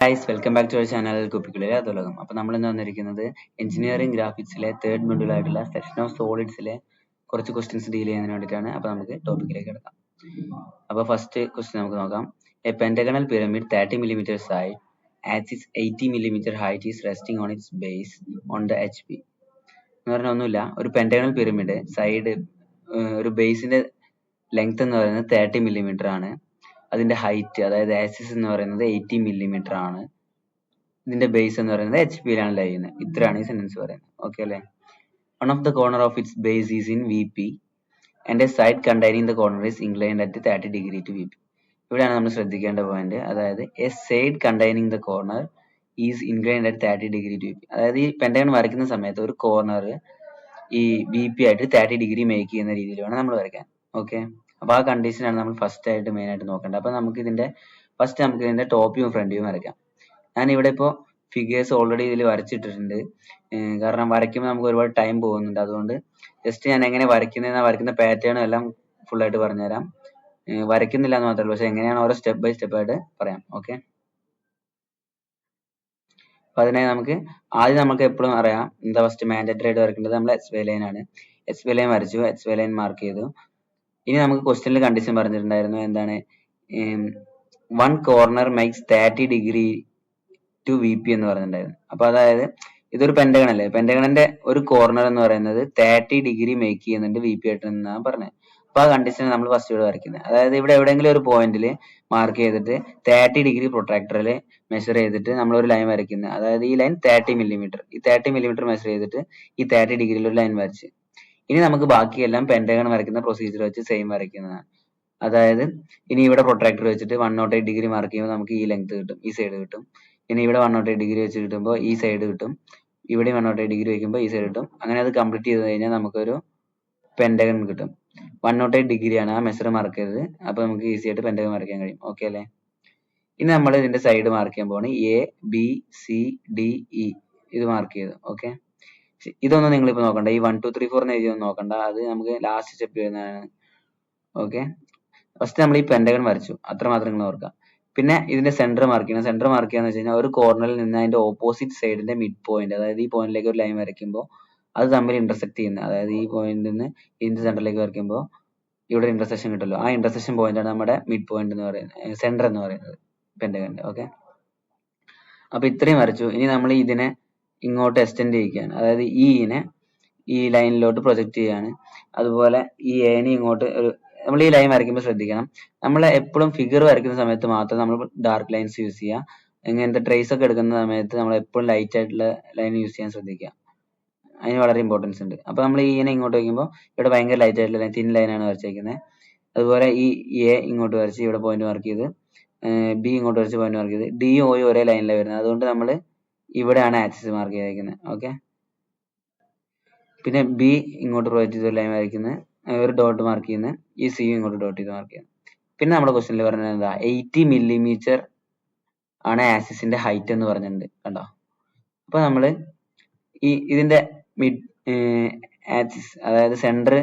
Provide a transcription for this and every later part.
Guys welcome back to our channel കുപ്പിക്കുള്ളിലെ അതുലകം. അപ്പോൾ നമ്മൾ ഇന്ന് വന്നിരിക്കുന്നത് എഞ്ചിനീയറിംഗ് ഗ്രാഫിക്സിലെ തേർഡ് മൊഡ്യൂൾ ആയിട്ടുള്ള സെക്ഷൻ ഓഫ് സോളിഡ്സിലെ കുറച്ച് ക്വസ്റ്റ്യൻസ് ഡീൽ ചെയ്യുന്നതിന് വേണ്ടിയിട്ടാണ്. അപ്പോൾ നമുക്ക് ടോപ്പിക്കിലേക്ക് കിടക്കാം. അപ്പോൾ ഫസ്റ്റ് ക്വസ്റ്റ്യൻ നമുക്ക് നോക്കാം. A pentagonal pyramid 30 mm side at its 80 mm height is resting on its base on the HP. എന്ന് പറഞ്ഞാൽ ഒന്നുമില്ല, ഒരു പെന്റഗണൽ പിരമിഡ് സൈഡ് ഒരു ബേസിന്റെ ലെങ്ത് എന്ന് പറയുന്നത് 30 mm ആണ്. അതിന്റെ ഹൈറ്റ് അതായത് ആക്സിസ് എന്ന് പറയുന്നത് 80 mm ആണ്. ഇതിന്റെ ബേസ് എന്ന് പറയുന്നത് HP യിലാണ് ലൈ ചെയ്യുന്നത്. ഇത്രയാണ് ഈ സെന്റൻസ് പറയുന്നത്. ഓക്കെ അല്ലേ? One of the corner of its base is in VP and A side containing the corner is inclined at 30 degree to VP. ഇവിടെയാണ് നമ്മൾ ശ്രദ്ധിക്കേണ്ട പോയിന്റ്. അതായത് A side containing the corner is inclined at 30 degree to VP. അതായത് ഈ pentagon വരയ്ക്കുന്ന സമയത്ത് ഒരു corner ഈ VP ആയിട്ട് 30 ഡിഗ്രി മേക്ക് ചെയ്യുന്ന രീതിയിൽ വേണം നമ്മൾ വരയ്ക്കാൻ. ഓക്കെ, അപ്പൊ ആ കണ്ടീഷനാണ് നമ്മൾ ഫസ്റ്റ് ആയിട്ട് മെയിൻ ആയിട്ട് നോക്കേണ്ടത്. അപ്പൊ നമുക്ക് ഇതിന്റെ ടോപ്പ് വ്യൂവും ഫ്രണ്ട് വ്യൂവും വരയ്ക്കാം. ഞാൻ ഇവിടെ ഇപ്പോൾ ഫിഗേഴ്സ് ഓൾറെഡി ഇതിൽ വരച്ചിട്ടിട്ടുണ്ട്. കാരണം വരയ്ക്കുമ്പോൾ നമുക്ക് ഒരുപാട് ടൈം പോകുന്നുണ്ട്. അതുകൊണ്ട് ജസ്റ്റ് ഞാൻ എങ്ങനെ വരയ്ക്കുന്ന പാറ്റേണും എല്ലാം ഫുൾ ആയിട്ട് പറഞ്ഞുതരാം. വരയ്ക്കുന്നില്ല എന്ന് മാത്രമല്ല, പക്ഷെ എങ്ങനെയാണ് ഓരോ സ്റ്റെപ്പ് ബൈ സ്റ്റെപ്പ് ആയിട്ട് പറയാം. ഓക്കെ, അപ്പൊ അതിനായി നമുക്ക് എപ്പോഴും അറിയാം എന്താ ഫസ്റ്റ് മാൻഡേറ്ററി ആയിട്ട് വരയ്ക്കേണ്ടത് നമ്മൾ XY ലൈൻ ആണ്. XY ലൈൻ വരച്ചു, XY ലൈൻ മാർക്ക് ചെയ്തു. ഇനി നമുക്ക് ക്വസ്റ്റ്യനിൽ കണ്ടീഷൻ പറഞ്ഞിട്ടുണ്ടായിരുന്നു. എന്താണ്? One corner makes 30 degree to VP എന്ന് പറഞ്ഞിട്ടുണ്ടായിരുന്നു. അപ്പൊ അതായത് ഇതൊരു പെന്റഗൺ അല്ലേ, പെന്റഗണിന്റെ ഒരു കോർണർ എന്ന് പറയുന്നത് 30 ഡിഗ്രി മേക്ക് ചെയ്യുന്നുണ്ട് VP ആയിട്ട് എന്നാണ് പറഞ്ഞത്. അപ്പൊ ആ കണ്ടീഷൻ നമ്മൾ ഫസ്റ്റ് ഇവിടെ വരയ്ക്കുന്നത്. അതായത് ഇവിടെ എവിടെയെങ്കിലും ഒരു പോയിന്റിൽ മാർക്ക് ചെയ്തിട്ട് 30 ഡിഗ്രി പ്രൊട്രാക്ടറിൽ മെഷർ ചെയ്തിട്ട് നമ്മൾ ഒരു ലൈൻ വരയ്ക്കുന്നത്. അതായത് ഈ ലൈൻ 30 mm, ഈ 30 mm മെഷർ ചെയ്തിട്ട് ഈ 30 ഡിഗ്രിയിൽ ഒരു ലൈൻ വരച്ച് ഇനി നമുക്ക് ബാക്കിയെല്ലാം പെന്റഗൺ വരയ്ക്കുന്ന പ്രൊസീജിയർ വെച്ച് സെയിം വരയ്ക്കുന്നതാണ്. അതായത് ഇനി ഇവിടെ പ്രൊട്രാക്ടർ വെച്ചിട്ട് 108 ഡിഗ്രി മാർക്ക് ചെയ്യുമ്പോൾ നമുക്ക് ഈ ലെങ്ത് കിട്ടും, ഈ സൈഡ് കിട്ടും. ഇനി ഇവിടെ 108 ഡിഗ്രി വെച്ച് കിട്ടുമ്പോൾ ഈ സൈഡ് കിട്ടും, ഇവിടെ 108 ഡിഗ്രി വയ്ക്കുമ്പോൾ ഈ സൈഡ് കിട്ടും. അങ്ങനെ അത് കംപ്ലീറ്റ് ചെയ്ത് കഴിഞ്ഞാൽ നമുക്കൊരു പെന്റഗൺ കിട്ടും. 108 ഡിഗ്രിയാണ് ആ മെഷർ മാർക്ക് ചെയ്തത്. അപ്പൊ നമുക്ക് ഈസി ആയിട്ട് പെന്റഗൺ വരയ്ക്കാൻ കഴിയും. ഓക്കെ അല്ലേ? ഇനി നമ്മൾ ഇതിന്റെ സൈഡ് മാർക്ക് ചെയ്യാൻ പോവാണ്. ABCDE ഇത് മാർക്ക് ചെയ്തു. ഓക്കെ, ഇതൊന്നും നിങ്ങൾ ഇപ്പൊ നോക്കണ്ട. ഈ 1 2 3 4 എന്ന് എഴുതിയൊന്നും നോക്കണ്ട, അത് നമുക്ക് ലാസ്റ്റ് സ്റ്റെപ്പ് ചെയ്യുന്നതാണ്. ഓക്കെ, ഫസ്റ്റ് നമ്മൾ ഈ പെന്റഗൺ വരച്ചു, അത്ര മാത്രം നിങ്ങൾ ഓർക്കുക. പിന്നെ ഇതിന്റെ സെന്റർ മാർക്ക് ചെയ്യണം. സെന്റർ മാർക്ക് ചെയ്യാന്ന് വെച്ച് കഴിഞ്ഞാൽ ഒരു കോർണറിൽ നിന്ന് അതിന്റെ ഓപ്പോസിറ്റ് സൈഡിന്റെ മിഡ് പോയിന്റ്, അതായത് ഈ പോയിന്റിലേക്ക് ഒരു ലൈൻ വരയ്ക്കുമ്പോൾ അത് തമ്മിൽ ഇന്റർസെക്ട് ചെയ്യുന്നത്, അതായത് ഈ പോയിന്റിൽ നിന്ന് ഇതിന്റെ സെന്ററിലേക്ക് വരയ്ക്കുമ്പോൾ ഇവിടെ ഇന്റർസെക്ഷൻ കിട്ടുമല്ലോ, ആ ഇന്റർസെക്ഷൻ പോയിന്റ് ആണ് നമ്മുടെ മിഡ് പോയിന്റ് എന്ന് പറയുന്നത്, സെന്റർ എന്ന് പറയുന്നത് പെന്റഗണിന്റെ. ഓക്കെ, അപ്പൊ ഇത്രയും വരച്ചു. ഇനി നമ്മൾ ഇതിനെ ഇങ്ങോട്ട് എക്സ്റ്റെൻഡ് ചെയ്യിക്കുകയാണ്. അതായത് ഈ ലൈനിലോട്ട് പ്രൊജക്ട് ചെയ്യാണ്. അതുപോലെ ഈ എനെ ഇങ്ങോട്ട് നമ്മൾ ഈ ലൈൻ വരയ്ക്കുമ്പോൾ ശ്രദ്ധിക്കണം, നമ്മൾ എപ്പോഴും ഫിഗർ വരയ്ക്കുന്ന സമയത്ത് മാത്രം നമ്മൾ ഡാർക്ക് ലൈൻസ് യൂസ് ചെയ്യുക. ഇങ്ങനത്തെ ട്രേസ് ഒക്കെ എടുക്കുന്ന സമയത്ത് നമ്മൾ എപ്പോഴും ലൈറ്റ് ആയിട്ടുള്ള ലൈൻ യൂസ് ചെയ്യാൻ ശ്രദ്ധിക്കുക. അതിന് വളരെ ഇമ്പോർട്ടൻസ് ഉണ്ട്. അപ്പൊ നമ്മൾ ഈനെ ഇങ്ങോട്ട് വയ്ക്കുമ്പോൾ ഇവിടെ ഭയങ്കര ലൈറ്റ് ആയിട്ടുള്ള ലൈൻ, തിൻ ലൈനാണ് വരച്ചേക്കുന്നത്. അതുപോലെ ഈ എ ഇങ്ങോട്ട് വരച്ച് ഇവിടെ പോയിന്റ് മാർക്ക് ചെയ്ത്, ബി ഇങ്ങോട്ട് വരച്ച് പോയിന്റ് മാർക്ക് ചെയ്ത്, ഡിയും ഒയും ഒരേ ലൈനിലാണ് വരുന്നത്. അതുകൊണ്ട് നമ്മൾ ഇവിടെയാണ് ആക്സിസ് മാർക്ക് ചെയ്തേക്കുന്നത്. ഓക്കെ, പിന്നെ ബി ഇങ്ങോട്ട് പ്രൊജക്ട് ചെയ്ത ലൈൻ വരയ്ക്കുന്നത്, ഒരു ഡോട്ട് മാർക്ക് ചെയ്യുന്നത്, ഈ സിയും ഇങ്ങോട്ട് ഡോട്ട് ചെയ്ത് മാർക്ക് ചെയ്യുന്നത്. പിന്നെ നമ്മുടെ ക്വസ്റ്റ്യനിൽ പറഞ്ഞത് എന്താ? 80 mm ആണ് ആക്സിസിന്റെ ഹൈറ്റ് എന്ന് പറഞ്ഞിട്ടുണ്ട്. കണ്ടോ? അപ്പൊ നമ്മള് ഇതിന്റെ മിഡ് ആക്സിസ്, അതായത് സെന്റർ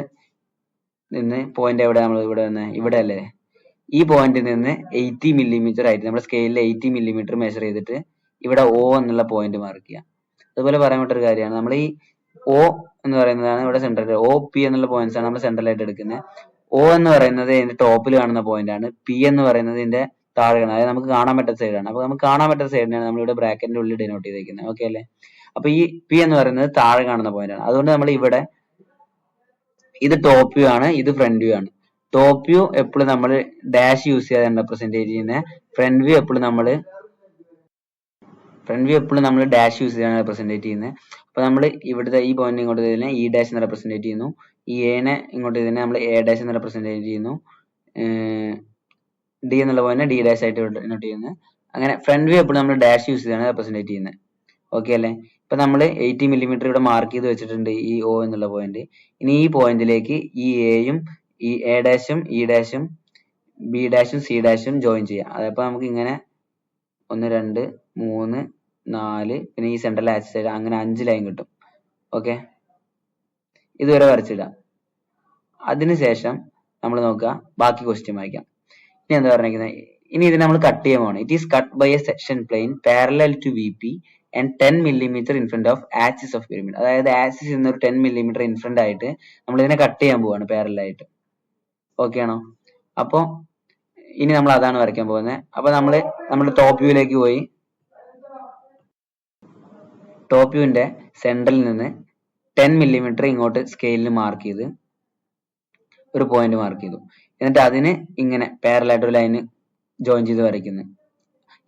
നിന്ന് പോയിന്റ് എവിടെ, നമ്മൾ ഇവിടെ അല്ലേ, ഈ പോയിന്റിൽ നിന്ന് 80 mm ആയിട്ട് നമ്മുടെ സ്കെയിലിൽ 80 mm മെഷർ ചെയ്തിട്ട് ഇവിടെ O എന്നുള്ള പോയിന്റ് മാർക്ക് ചെയ്യാം. അതുപോലെ പറയാൻ പറ്റൊരു കാര്യമാണ്, നമ്മൾ ഈ O എന്ന് പറയുന്നതാണ് ഇവിടെ സെൻട്രൽ, OP എന്നുള്ള പോയിന്റ്സ് ആണ് നമ്മൾ സെൻട്രൽ ആയിട്ട് എടുക്കുന്നത്. O എന്ന് പറയുന്നത് ഇതിന്റെ ടോപ്പിൽ കാണുന്ന പോയിന്റ് ആണ്. P എന്ന് പറയുന്നത് ഇതിന്റെ താഴെയാണ്, അതായത് നമുക്ക് കാണാൻ പറ്റുന്ന സൈഡാണ്. അപ്പൊ നമുക്ക് കാണാൻ പറ്റുന്ന സൈഡിനാണ് നമ്മൾ ഇവിടെ ബ്രാക്കറ്റിന്റെ ഉള്ളിൽ ഡിനോട്ട് ചെയ്തിരിക്കുന്നത്. ഓക്കെ അല്ലേ? അപ്പൊ ഈ P എന്ന് പറയുന്നത് താഴെ കാണുന്ന പോയിന്റ് ആണ്. അതുകൊണ്ട് നമ്മൾ ഇവിടെ ഇത് ടോപ്പ് വ്യൂ ആണ്, ഇത് ഫ്രണ്ട് വ്യൂ ആണ്. ടോപ്പ് വ്യൂ എപ്പോഴും നമ്മൾ ഡാഷ് യൂസ് ചെയ്യാതെ റെപ്രസെന്റ് ചെയ്യുന്നത്, ഫ്രണ്ട് വ്യൂ എപ്പോഴും നമ്മൾ ഡാഷ് യൂസ് ചെയ്താണ് റെപ്രസെന്റ് ചെയ്യുന്നത്. അപ്പൊ നമ്മൾ ഇവിടുത്തെ ഈ പോയിന്റ് ഇങ്ങോട്ട് ഇതിനെ ഇ ഡാഷ് എന്ന് റെപ്രസെന്റ് ചെയ്യുന്നു, ഈ എനെ ഇങ്ങോട്ട് ഇതിനെ നമ്മൾ എ ഡാഷ് എന്ന് റെപ്രസെന്റ് ചെയ്യുന്നു, ഡി എന്നുള്ള പോയിന്റ് ഡി ഡാഷ് ആയിട്ട് നോട്ട് ചെയ്യുന്നത്. അങ്ങനെ ഫ്രണ്ട് വ്യൂ എപ്പോഴും നമ്മൾ ഡാഷ് യൂസ് ചെയ്താണ് റെപ്രസെന്റ് ചെയ്യുന്നത്. ഓക്കെ അല്ലേ? ഇപ്പൊ നമ്മൾ 80 mm ഇവിടെ മാർക്ക് ചെയ്ത് വെച്ചിട്ടുണ്ട്, ഈ O എന്നുള്ള പോയിന്റ്. ഇനി ഈ പോയിന്റിലേക്ക് ഈ എയും ഈ എ ഡാഷും ഇ ഡാഷും ബി ഡാഷും സി ഡാഷും ജോയിൻ ചെയ്യാം. അതപ്പോ നമുക്ക് ഇങ്ങനെ 1 2 3 4 പിന്നെ ഈ സെൻട്രൽ ആക്സിസ് സൈഡ് അങ്ങനെ 5 ലൈൻ കിട്ടും. ഓക്കെ, ഇതുവരെ വരച്ചിടാം. അതിനുശേഷം നമ്മൾ നോക്കുക, ബാക്കി ക്വസ്റ്റ്യൻ വായിക്കാം. ഇനി എന്താ പറഞ്ഞിരിക്കുന്നത്? ഇനി ഇതിനെ നമ്മൾ കട്ട് ചെയ്യാൻ പോവാണ്. It is cut by a section plane parallel to V P and 10 millimeter in front of axis of pyramid. അതായത് ആക്സിസ് നിന്ന് ഒരു 10 millimeter in front ആയിട്ട് നമ്മൾ ഇതിനെ കട്ട് ചെയ്യാൻ പോവാണ് പാരലൽ ആയിട്ട്. ഓക്കെ ആണോ? അപ്പൊ ഇനി നമ്മൾ അതാണ് വരയ്ക്കാൻ പോകുന്നത്. അപ്പൊ നമ്മുടെ ടോപ്പ് വ്യൂയിലേക്ക് പോയി ടോപ്പ് വ്യൂവിന്റെ സെന്ററിൽ നിന്ന് 10 millimeter ഇങ്ങോട്ട് സ്കെയിലിൽ മാർക്ക് ചെയ്ത് ഒരു പോയിന്റ് മാർക്ക് ചെയ്തു. എന്നിട്ട് അതിന് ഇങ്ങനെ പാരലൽ ആയിട്ട് ഒരു ലൈന് ജോയിൻ ചെയ്ത് വരയ്ക്കുന്നു.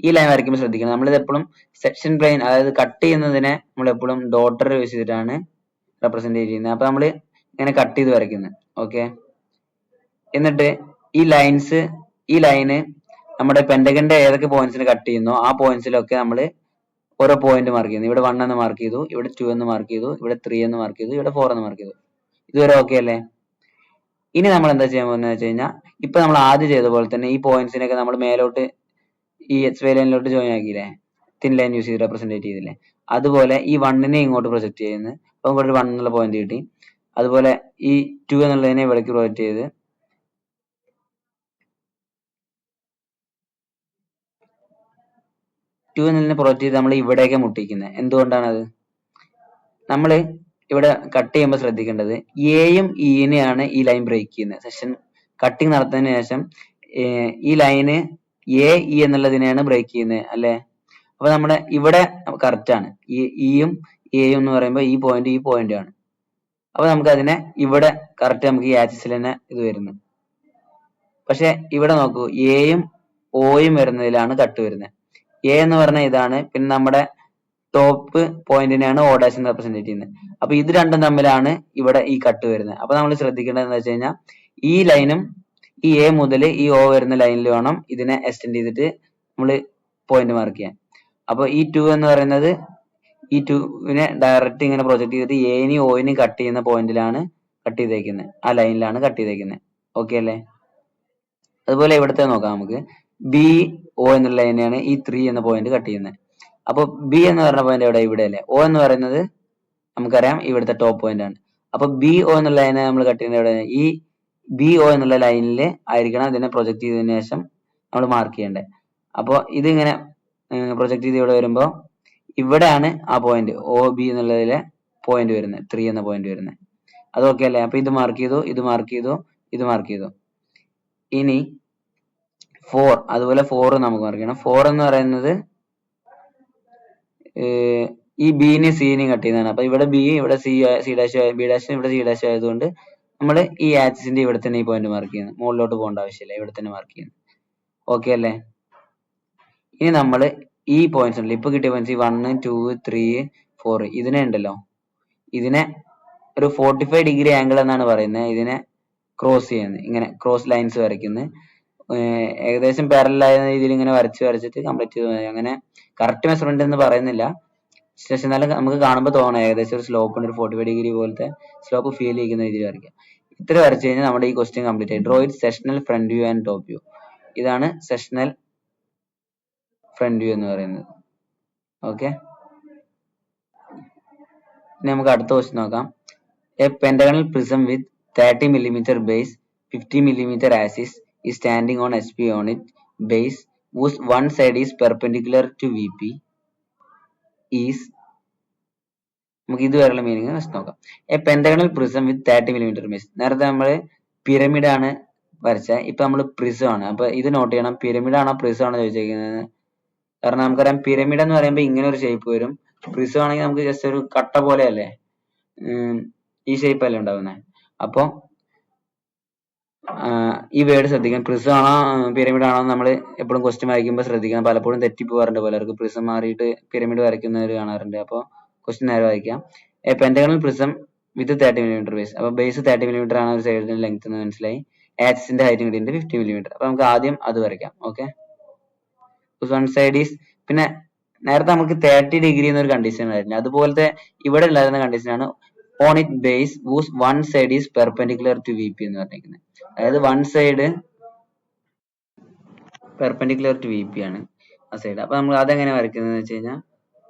ഈ ലൈൻ വരയ്ക്കുമ്പോൾ ശ്രദ്ധിക്കണം, നമ്മളിത് എപ്പോഴും സെക്ഷൻ പ്ലെയിൻ, അതായത് കട്ട് ചെയ്യുന്നതിനെ നമ്മൾ എപ്പോഴും ഡോട്ടർ യൂസ് ചെയ്തിട്ടാണ് റെപ്രസെന്റ് ചെയ്യുന്നത്. അപ്പൊ നമ്മൾ ഇങ്ങനെ കട്ട് ചെയ്ത് വരയ്ക്കുന്നത്. ഓക്കെ. എന്നിട്ട് ഈ ലൈന് നമ്മുടെ പെന്റഗന്റെ ഏതൊക്കെ പോയിന്റ്സിന് കട്ട് ചെയ്യുന്നോ ആ പോയിന്റ്സിലൊക്കെ നമ്മൾ ഓരോ പോയിന്റ് മാർക്ക് ചെയ്യുന്നു. ഇവിടെ 1 എന്ന് മാർക്ക് ചെയ്തു, ഇവിടെ 2 എന്ന് മാർക്ക് ചെയ്തു, ഇവിടെ 3 എന്ന് മാർക്ക് ചെയ്തു, ഇവിടെ 4 എന്ന് മാർക്ക് ചെയ്തു. ഇതുവരെ ഓക്കെ അല്ലേ? ഇനി നമ്മൾ എന്താ ചെയ്യാൻ പോകുന്നത് വെച്ച് കഴിഞ്ഞാൽ, ഇപ്പൊ നമ്മൾ ആദ്യം ചെയ്ത പോലെ തന്നെ ഈ പോയിന്റ്സിനൊക്കെ നമ്മൾ മേലോട്ട് ഈ എക്സ് വൈ ലൈനിലോട്ട് ജോയിൻ ആക്കിയില്ലേ, തിൻ ലൈൻ യൂസ് ചെയ്ത് റെപ്രസെന്റ് ചെയ്തില്ലേ, അതുപോലെ ഈ 1നെ ഇങ്ങോട്ട് പ്രൊജക്ട് ചെയ്യുന്നത്. അപ്പൊ ഇങ്ങോട്ട് 1 എന്നുള്ള പോയിന്റ് കിട്ടി. അതുപോലെ ഈ 2 എന്നുള്ളതിനെ ഇവിടേക്ക് പ്രൊജക്ട് ചെയ്ത് 2 എന്നുള്ളതിനെ പ്രൊജക്ട് ചെയ്ത് നമ്മൾ ഇവിടേക്ക് മുട്ടിക്കുന്നത്. എന്തുകൊണ്ടാണത്? നമ്മൾ ഇവിടെ കട്ട് ചെയ്യുമ്പോൾ ശ്രദ്ധിക്കേണ്ടത് എയും ഇനെയാണ് ഈ ലൈൻ ബ്രേക്ക് ചെയ്യുന്നത്. സെക്ഷൻ കട്ടിങ് നടത്തിയതിനു ശേഷം ഈ ലൈന് എ ഇ എന്നുള്ളതിനെയാണ് ബ്രേക്ക് ചെയ്യുന്നത് അല്ലെ? അപ്പൊ നമ്മുടെ ഇവിടെ കറക്റ്റ് ആണ്. ഇയും എയും എന്ന് പറയുമ്പോൾ ഈ പോയിന്റ് ആണ്. അപ്പൊ നമുക്ക് അതിനെ ഇവിടെ കറക്റ്റ് നമുക്ക് ഈ ആക്സിസിൽ തന്നെ ഇത് വരുന്നത്. പക്ഷെ ഇവിടെ നോക്കൂ, എയും ഓയും വരുന്നതിലാണ് കട്ട് വരുന്നത്. എ എന്ന് പറഞ്ഞാൽ ഇതാണ്, പിന്നെ നമ്മുടെ ടോപ്പ് പോയിന്റിനെയാണ് ഓ ഡാഷ് എന്ന് റെപ്രസെന്റ് ചെയ്യുന്നത്. അപ്പൊ ഇത് രണ്ടും തമ്മിലാണ് ഇവിടെ ഈ കട്ട് വരുന്നത്. അപ്പൊ നമ്മൾ ശ്രദ്ധിക്കേണ്ടത് എന്താ വെച്ച് കഴിഞ്ഞാൽ, ഈ ലൈനും ഈ എ മുതൽ ഈ ഓ വരുന്ന ലൈനിൽ വേണം ഇതിനെ എക്സ്റ്റെൻഡ് ചെയ്തിട്ട് നമ്മൾ പോയിന്റ് മാർക്ക് ചെയ്യാൻ. അപ്പൊ ഈ 2 എന്ന് പറയുന്നത് ഈ 2നെ ഡയറക്റ്റ് ഇങ്ങനെ പ്രൊജക്ട് ചെയ്തിട്ട് എനെയും ഓയിനെയും കട്ട് ചെയ്യുന്ന പോയിന്റിലാണ് കട്ട് ചെയ്തേക്കുന്നത്, ആ ലൈനിലാണ് കട്ട് ചെയ്തേക്കുന്നത്. ഓക്കെ അല്ലേ? അതുപോലെ ഇവിടുത്തെ നോക്കാം നമുക്ക്. ബി ഒ എന്നുള്ള ലൈനെയാണ് ഈ 3 എന്ന പോയിന്റ് കട്ട് ചെയ്യുന്നത്. അപ്പൊ ബി എന്ന് പറയുന്ന പോയിന്റ് എവിടെ? ഇവിടെ അല്ലേ? ഒ എന്ന് പറയുന്നത് നമുക്കറിയാം ഇവിടുത്തെ ടോപ്പ് പോയിന്റ് ആണ്. അപ്പൊ ബി ഒ എന്നുള്ള ലൈനെ നമ്മൾ കട്ട് ചെയ്യുന്നത് എവിടെ? ഈ ബി ഒ എന്നുള്ള ലൈനിൽ ആയിരിക്കണം ഇതിനെ പ്രൊജക്ട് ചെയ്തതിനു ശേഷം നമ്മൾ മാർക്ക് ചെയ്യേണ്ടത്. അപ്പോൾ ഇതിങ്ങനെ പ്രൊജക്ട് ചെയ്ത് ഇവിടെ വരുമ്പോൾ ഇവിടെയാണ് ആ പോയിന്റ് ഒ ബി എന്നുള്ളതിലെ പോയിന്റ് വരുന്നത്, 3 എന്ന പോയിന്റ് വരുന്നത്. അത് ഓക്കെ അല്ലേ? അപ്പൊ ഇത് മാർക്ക് ചെയ്തു, ഇത് മാർക്ക് ചെയ്തു, ഇത് മാർക്ക് ചെയ്തു. ഇനി 4, അതുപോലെ 4 നമുക്ക് മാർക്ക് ചെയ്യണം. 4 എന്ന് പറയുന്നത് ഈ ബിനെയും സിനെയും കട്ട് ചെയ്യുന്നതാണ്. അപ്പൊ ഇവിടെ ബി, ഇവിടെ സി ഡാഷ്, ബി ഡാഷ്, ഇവിടെ സി ഡാഷ് ആയതുകൊണ്ട് നമ്മൾ ഈ ആക്സിസിന്റെ ഇവിടെ തന്നെ ഈ പോയിന്റ് മാർക്ക് ചെയ്യുന്നു. മുകളിലോട്ട് പോകേണ്ട ആവശ്യമില്ല, ഇവിടെ തന്നെ മാർക്ക് ചെയ്യുന്നു. ഓക്കെ അല്ലേ? ഇനി നമ്മൾ ഈ പോയിന്റ്സ് ഉണ്ടല്ലോ, ഇപ്പൊ കിട്ടിയ പോയിന്റ്സ് 1, 2, 3, 4, ഇതിനെ ഉണ്ടല്ലോ, ഇതിനെ ഒരു 45 ഡിഗ്രി ആംഗിൾ എന്നാണ് പറയുന്നത്. ഇതിനെ ക്രോസ് ചെയ്യുന്നത്, ഇങ്ങനെ ക്രോസ് ലൈൻസ് വരയ്ക്കുന്നത്. ഏകദേശം പാരലൽ ആയ രീതിയിൽ ഇങ്ങനെ വരച്ചിട്ട് കംപ്ലീറ്റ് ചെയ്ത്, അങ്ങനെ കറക്റ്റ് മെഷർമെന്റ് എന്ന് പറയുന്നില്ല, പക്ഷെ എന്നാലും നമുക്ക് കാണുമ്പോൾ തോന്നണം ഏകദേശം ഒരു സ്ലോപ്പ് ഉണ്ട്, ഒരു 45 ഡിഗ്രി പോലത്തെ സ്ലോപ്പ് ഫീൽ ചെയ്യുന്ന രീതിയിൽ വരയ്ക്കാം. ഇത്ര വരച്ചു കഴിഞ്ഞാൽ നമ്മുടെ ഈ ക്വസ്റ്റ്യൻ കംപ്ലീറ്റ് ആയി. Draw it sectional front view and top view. ഇതാണ് സെക്ഷണൽ ഫ്രണ്ട് വ്യൂ എന്ന് പറയുന്നത്. ഓക്കെ. ഇനി നമുക്ക് അടുത്ത ക്വസ്റ്റ്യൻ നോക്കാം. A pentagonal prism with 30 millimeter base, 50 millimeter axis is standing on HP on its base whose one side is perpendicular to VP is, നമുക്ക് ഇതുവരെയുള്ള meaning നോക്കാം. A pentagonal prism with 30 millimeter base. നേരത്തെ നമ്മൾ pyramid ആണ് വരച്ച, ഇപ്പൊ നമ്മൾ prism ആണ്. അപ്പൊ ഇത് നോട്ട് ചെയ്യണം, പിരമിഡ് ആണോ പ്രിസം ആണോ ചോദിച്ചിരിക്കുന്നത്. കാരണം നമുക്കറിയാം പിരമിഡ് എന്ന് പറയുമ്പോൾ ഇങ്ങനെ ഒരു ഷേപ്പ് വരും, പ്രിസം ആണെങ്കിൽ നമുക്ക് ജസ്റ്റ് ഒരു കട്ട പോലെ അല്ലേ, ഈ ഷേപ്പ് അല്ലേ ഉണ്ടാവുന്നത്. അപ്പൊ ഈ വേർഡ് ശ്രദ്ധിക്കണം. പ്രിസം ആണോ പിരമിഡ് ആണോ നമ്മൾ എപ്പോഴും ക്വസ്റ്റ്യൻ വായിക്കുമ്പോൾ ശ്രദ്ധിക്കണം. പലപ്പോഴും തെറ്റിപ്പോകാറുണ്ട് പലർക്കും, പ്രിസം മാറിയിട്ട് പിരമിഡ് വരയ്ക്കുന്നവർ കാണാറുണ്ട്. അപ്പോൾ ക്വസ്റ്റ്യൻ നേരെ വായിക്കാം. A pentagonal prism with 30 millimeter base. അപ്പൊ ബേസ് 30 millimeter ആണ് ഒരു സൈഡിന്റെ ലെങ്ത് എന്ന് മനസ്സിലായി. ആക്സിസിന്റെ ഹൈറ്റ് കിട്ടിയിട്ടുണ്ട് 50 millimeter. അപ്പൊ നമുക്ക് ആദ്യം അത് വരയ്ക്കാം. ഓക്കെ. വൺ സൈഡ് ഈസ്, പിന്നെ നേരത്തെ നമുക്ക് 30 ഡിഗ്രി എന്നൊരു കണ്ടീഷൻ ആയിരുന്നു, അതുപോലത്തെ ഇവിടെ ഉണ്ടായിരുന്ന കണ്ടീഷൻ ആണ് on it base whose one side is perpendicular to V P എന്ന് പറഞ്ഞിരിക്കുന്നത്. അതായത് one side perpendicular to V P ആണ് ആ സൈഡ്. അപ്പൊ നമ്മൾ അതെങ്ങനെ വരയ്ക്കുന്നത് വെച്ച് കഴിഞ്ഞാൽ,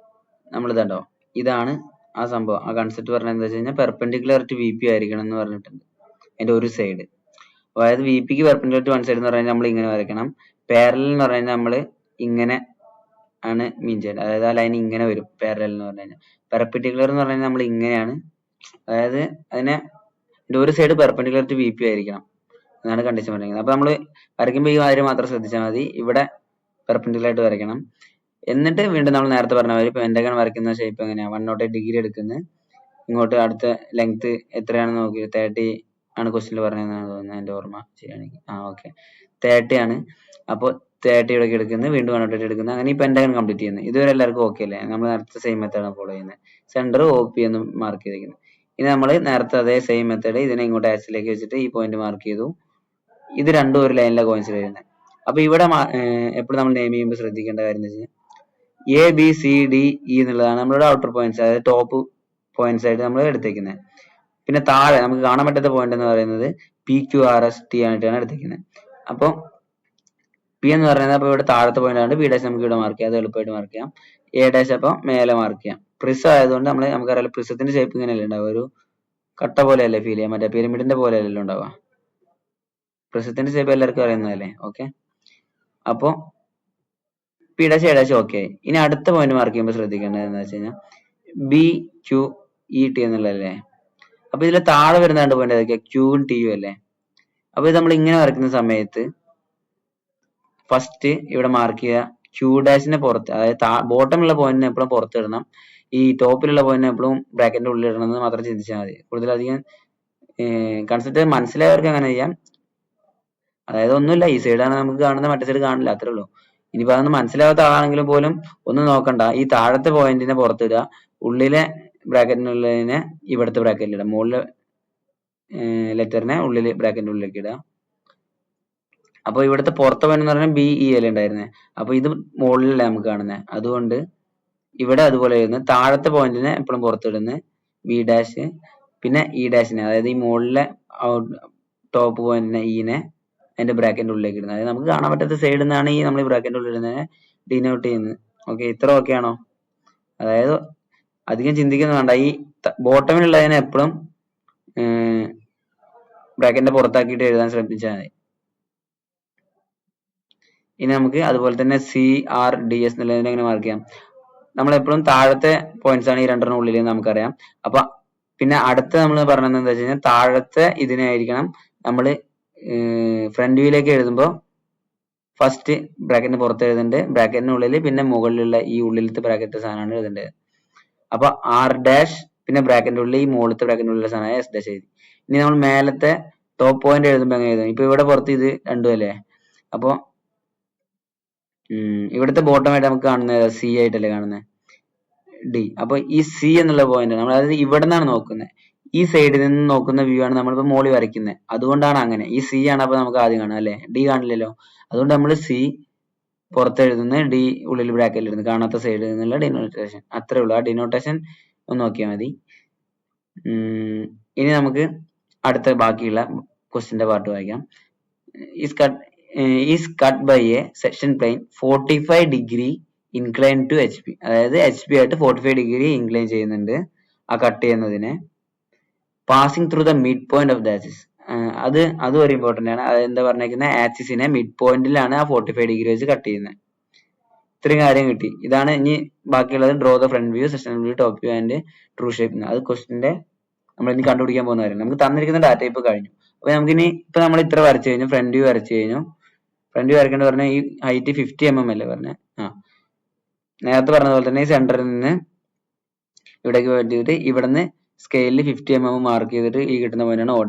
നമ്മൾ ഇതുണ്ടോ, ഇതാണ് ആ സംഭവം. ആ കൺസെപ്റ്റ് പറഞ്ഞത് എന്താ വെച്ച് കഴിഞ്ഞാൽ പെർപെൻഡിക്കുലർ ടു വി പി ആയിരിക്കണം എന്ന് പറഞ്ഞിട്ടുണ്ട് അതിന്റെ ഒരു സൈഡ്. അതായത് വി പിക്ക് പെർപെൻഡിക്കുലർ ടു വൺ സൈഡ് എന്ന് പറഞ്ഞാൽ നമ്മൾ ഇങ്ങനെ വരയ്ക്കണം. പാരലൽ എന്ന് പറഞ്ഞു കഴിഞ്ഞാൽ നമ്മൾ ഇങ്ങനെ ആണ് മീൻ ചെയ്യേണ്ടത്. അതായത് ആ ലൈൻ ഇങ്ങനെ വരും പാരലൽ എന്ന് പറഞ്ഞു കഴിഞ്ഞാൽ. പെർപെൻഡിക്കുലർ എന്ന് പറഞ്ഞു കഴിഞ്ഞാൽ നമ്മൾ ഇങ്ങനെയാണ്, അതായത് അതിനെ ഒരു സൈഡ് പെർപെൻഡിക്കുലർ ടു VP ആയിരിക്കണം എന്നാണ് കണ്ടീഷൻ പറഞ്ഞിരിക്കുന്നത്. അപ്പൊ നമ്മൾ വരയ്ക്കുമ്പോൾ ഈ കാര്യം മാത്രം ശ്രദ്ധിച്ചാൽ മതി, ഇവിടെ പെർപെൻഡിക്കുലർ ആയിട്ട് വരയ്ക്കണം. എന്നിട്ട് വീണ്ടും നമ്മൾ നേരത്തെ പറഞ്ഞ മാതിരി പെന്റഗൺ വരയ്ക്കുന്ന ഷേപ്പ് എങ്ങനെയാണ്, 108 ഡിഗ്രി എടുക്കുന്നത്, ഇങ്ങോട്ട് അടുത്ത ലെങ്ത് എത്രയാണെന്ന് നോക്കി 30 ആണ് ക്വസ്റ്റ്യനിൽ പറഞ്ഞതെന്നാണ് തോന്നുന്നത്, എൻ്റെ ഓർമ്മ ശരിയാണെങ്കിൽ. ഓക്കെ 30 ആണ്. അപ്പോൾ 30 ഇവിടേക്ക് എടുക്കുന്നത്, വീണ്ടും 108 എടുക്കുന്നത്, അങ്ങനെ ഈ പെന്റഗൺ കംപ്ലീറ്റ് ചെയ്യുന്നത്. ഇതുവരെ എല്ലാവർക്കും ഓക്കെ അല്ലേ? നമ്മൾ നേരത്തെ സെയിം മെത്തേഡാണ് ഫോളോ ചെയ്യുന്നത്. സെന്റർ OP എന്ന് മാർക്ക് ചെയ്തിരിക്കുന്നത്. ഇനി നമ്മൾ നേരത്തെ അതേ സെയിം മെത്തേഡ് ഇതിനെ ഇങ്ങോട്ട് ആക്സിലേക്ക് വെച്ചിട്ട് ഈ പോയിന്റ് മാർക്ക് ചെയ്തു. ഇത് രണ്ടും ഒരു ലൈനിലെ കോയിൻസിഡ് വരുന്നത്. അപ്പൊ ഇവിടെ എപ്പോഴും നമ്മൾ നെയിം ചെയ്യുമ്പോൾ ശ്രദ്ധിക്കേണ്ട കാര്യം എന്ന് വെച്ചാൽ ABCDE എന്നുള്ളതാണ് നമ്മളുടെ ഔട്ടർ പോയിന്റ്സ്, അതായത് ടോപ്പ് പോയിന്റ്സ് ആയിട്ട് നമ്മൾ എടുത്തേക്കുന്നത്. പിന്നെ താഴെ നമുക്ക് കാണാൻ പറ്റാത്ത പോയിന്റ് എന്ന് പറയുന്നത് PQRST ആയിട്ടാണ് എടുത്തേക്കുന്നത്. അപ്പൊ P എന്ന് പറയുന്നത് അപ്പൊ ഇവിടെ താഴത്തെ പോയിന്റ് ആണ്, B' നമുക്ക് ഇവിടെ മാർക്ക് ചെയ്യാം, അത് എളുപ്പമായിട്ട് മാർക്ക് ചെയ്യാം. A' അപ്പൊ മേലെ മാർക്ക് ചെയ്യാം. പ്രിസം ആയതുകൊണ്ട് നമുക്കറിയാം പ്രിസത്തിന്റെ ഷേപ്പ് ഇങ്ങനെയല്ലേ ഉണ്ടാവുക, ഒരു കട്ട പോലെയല്ലേ ഫീൽ ചെയ്യാം, മറ്റേ പിരമിഡിന്റെ പോലെ അല്ലല്ലോ ഉണ്ടാവുക. പ്രിസത്തിന്റെ ഷേപ്പ് എല്ലാവർക്കും അറിയുന്നതല്ലേ? ഓക്കെ, അപ്പൊ P' ഓക്കെ. ഇനി അടുത്ത പോയിന്റ് മാർക്ക് ചെയ്യുമ്പോൾ ശ്രദ്ധിക്കേണ്ടത് എന്ന് വെച്ച് കഴിഞ്ഞാൽ BQET എന്നുള്ളതല്ലേ. അപ്പൊ ഇതിൽ താഴെ വരുന്ന രണ്ട് പോയിന്റ് ഏതൊക്കെയാ? Qയും Tയും അല്ലേ. അപ്പൊ ഇത് നമ്മൾ ഇങ്ങനെ വരയ്ക്കുന്ന സമയത്ത് ഫസ്റ്റ് ഇവിടെ മാർക്ക് ചെയ്യുക Q' പുറത്ത്, അതായത് ബോട്ടമിലുള്ള പോയിന്റിനെ എപ്പോഴും പുറത്തിടണം, ഈ ടോപ്പിലുള്ള പോയിന്റിനെ എപ്പോഴും ബ്രാക്കറ്റിന്റെ ഉള്ളിൽ ഇടണം എന്ന് മാത്രം ചിന്തിച്ചാൽ മതി. കൂടുതലധികം കൺസെപ്റ്റ് മനസ്സിലായവർക്ക് അങ്ങനെ ചെയ്യാം. അതായത് ഒന്നുമില്ല, ഈ സൈഡാണ് നമുക്ക് കാണുന്നത്, മറ്റേ സൈഡ് കാണില്ല, അത്രേ ഉള്ളൂ. ഇനിയിപ്പോ അതൊന്നും മനസ്സിലാവാത്ത ആളാണെങ്കിലും പോലും ഒന്നും നോക്കണ്ട, ഈ താഴത്തെ പോയിന്റിനെ പുറത്തിടുക, ഉള്ളിലെ ബ്രാക്കറ്റിനുള്ളിനെ ഇവിടുത്തെ ബ്രാക്കറ്റിൽ ഇടുക, മുകളിലെ ലെറ്ററിനെ ഉള്ളിൽ ബ്രാക്കറ്റിന്റെ ഉള്ളിലേക്ക് ഇടുക. അപ്പൊ ഇവിടുത്തെ പുറത്തെ പോയിന്റ് എന്ന് പറഞ്ഞാൽ BE അല്ലേ ഉണ്ടായിരുന്നത്, അപ്പൊ ഇത് മുകളിലല്ലേ നമുക്ക് കാണുന്നത്, അതുകൊണ്ട് ഇവിടെ അതുപോലെ വരുന്നത് താഴത്തെ പോയിന്റിനെ എപ്പോഴും പുറത്തിടുന്നത് B', പിന്നെ E', അതായത് ഈ മുകളിലെ ടോപ്പ് പോയിന്റിനെ E-നെ അതിന്റെ ബ്രാക്കറ്റിന്റെ ഉള്ളിലേക്ക് ഇടുന്നത്. അതായത് നമുക്ക് കാണാൻ പറ്റാത്ത സൈഡിൽ നിന്നാണ് ഈ നമ്മൾ ഈ ബ്രാക്കറ്റിന്റെ ഉള്ളിൽ ഇടുന്നതിനെ ഡിനോട്ട് ചെയ്യുന്നത്. ഓക്കെ, ഇത്ര ഓക്കെ ആണോ? അതായത് അധികം ചിന്തിക്കുന്ന വേണ്ട, ഈ ബോട്ടമിലുള്ളതിനെ എപ്പോഴും ബ്രാക്കറ്റിന്റെ പുറത്താക്കിയിട്ട് എഴുതാൻ ശ്രമിച്ചാൽ മതി. ഇനി നമുക്ക് അതുപോലെ തന്നെ CRDS എന്നുള്ളതിനെ എങ്ങനെ മാർക്ക് ചെയ്യാം? നമ്മളെപ്പോഴും താഴത്തെ പോയിന്റ്സ് ആണ് ഈ രണ്ടെണ്ണം ഉള്ളിൽ നമുക്കറിയാം. അപ്പൊ പിന്നെ അടുത്ത നമ്മൾ പറഞ്ഞത് എന്താ വെച്ച് കഴിഞ്ഞാൽ താഴത്തെ ഇതിനായിരിക്കണം നമ്മൾ ഫ്രണ്ട് വ്യൂയിലേക്ക് എഴുതുമ്പോൾ ഫസ്റ്റ് ബ്രാക്കറ്റിന് പുറത്ത് എഴുതേണ്ടത്, ബ്രാക്കറ്റിനുള്ളിൽ പിന്നെ മുകളിലുള്ള ഈ ഉള്ളിലത്തെ ബ്രാക്കറ്റ് സാധനമാണ് എഴുതേണ്ടത്. അപ്പൊ R' പിന്നെ ബ്രാക്കറ്റിന്റെ ഉള്ളിൽ ഈ മുകളിലത്തെ ബ്രാക്കറ്റിന്റെ ഉള്ളിലെ സാധനമായ S' എഴുതി. ഇനി നമ്മൾ മേലത്തെ ടോപ്പ് പോയിന്റ് എഴുതുമ്പോൾ എങ്ങനെ എഴുതും? ഇപ്പൊ ഇവിടെ പുറത്ത് ഇത് രണ്ടും അല്ലേ, അപ്പൊ ഇവിടുത്തെ ബോട്ടമായിട്ട് നമുക്ക് കാണുന്നത് C ആയിട്ടല്ലേ കാണുന്നത്, D. അപ്പൊ ഈ C എന്നുള്ള പോയിന്റ് നമ്മൾ അതായത് ഇവിടെ നിന്നാണ് നോക്കുന്നത്, ഈ സൈഡിൽ നിന്ന് നോക്കുന്ന വ്യൂ ആണ് നമ്മളിപ്പോ മോളിൽ വരയ്ക്കുന്നത്, അതുകൊണ്ടാണ് അങ്ങനെ. ഈ C ആണ് അപ്പൊ നമുക്ക് ആദ്യം കാണാം അല്ലെ, D കാണില്ലല്ലോ, അതുകൊണ്ട് നമ്മൾ C പുറത്ത് എഴുതുന്നത്, D ഉള്ളിൽ ബ്രാക്കറ്റിൽ ഇടുന്നത്, കാണാത്ത സൈഡിൽ നിന്നുള്ള ഡിനോട്ടേഷൻ. അത്രേ ഉള്ളൂ, ആ ഡിനോട്ടേഷൻ ഒന്ന് നോക്കിയാൽ മതി. ഇനി നമുക്ക് അടുത്ത ബാക്കിയുള്ള ക്വസ്റ്റിന്റെ പാർട്ട് വായിക്കാം. is cut by a section plane 45 degree inclined to HP, അതായത് HP ആയിട്ട് 45 ഡിഗ്രി ഇൻക്ലൈൻ ചെയ്യുന്നുണ്ട് ആ കട്ട് ചെയ്യുന്നതിനെ, passing through the mid point of the axis. അത് ഒരു ഇമ്പോർട്ടന്റ് ആണ്. അത് എന്താ പറഞ്ഞിരിക്കുന്നത്, ആക്സിസിനെ മിഡ് പോയിന്റിലാണ് ആ 45 ഡിഗ്രി വെച്ച് കട്ട് ചെയ്യുന്നത്. ഇത്രയും കാര്യം കിട്ടി. ഇതാണ് ഇനി ബാക്കിയുള്ളത്, draw the front view, section view, top view and true shape. അത് ക്വസ്റ്റിന്റെ നമ്മൾ ഇനി കണ്ടുപിടിക്കാൻ പോകുന്ന കാര്യം. നമുക്ക് തന്നിരിക്കുന്ന ഡാറ്റ ഇപ്പൊ കഴിഞ്ഞു. അപ്പൊ നമുക്കിനി ഇപ്പൊ നമ്മൾ ഇത്ര വരച്ചു കഴിഞ്ഞു, ഫ്രണ്ട് വ്യൂ വരച്ചു കഴിഞ്ഞു. ഫ്രണ്ട് വ്യൂ വരയ്ക്കേണ്ട പറഞ്ഞാൽ ഈ ഹൈറ്റ് 50 mm അല്ലേ പറഞ്ഞത്, നേരത്തെ പറഞ്ഞ പോലെ തന്നെ ഈ സെന്ററിൽ നിന്ന് ഇവിടേക്ക് വേണ്ടിയിട്ട് ഇവിടുന്ന് സ്കെയിലിൽ 50 mm മാർക്ക് ചെയ്തിട്ട് ഈ കിട്ടുന്ന പോയിന്റാണ് O'.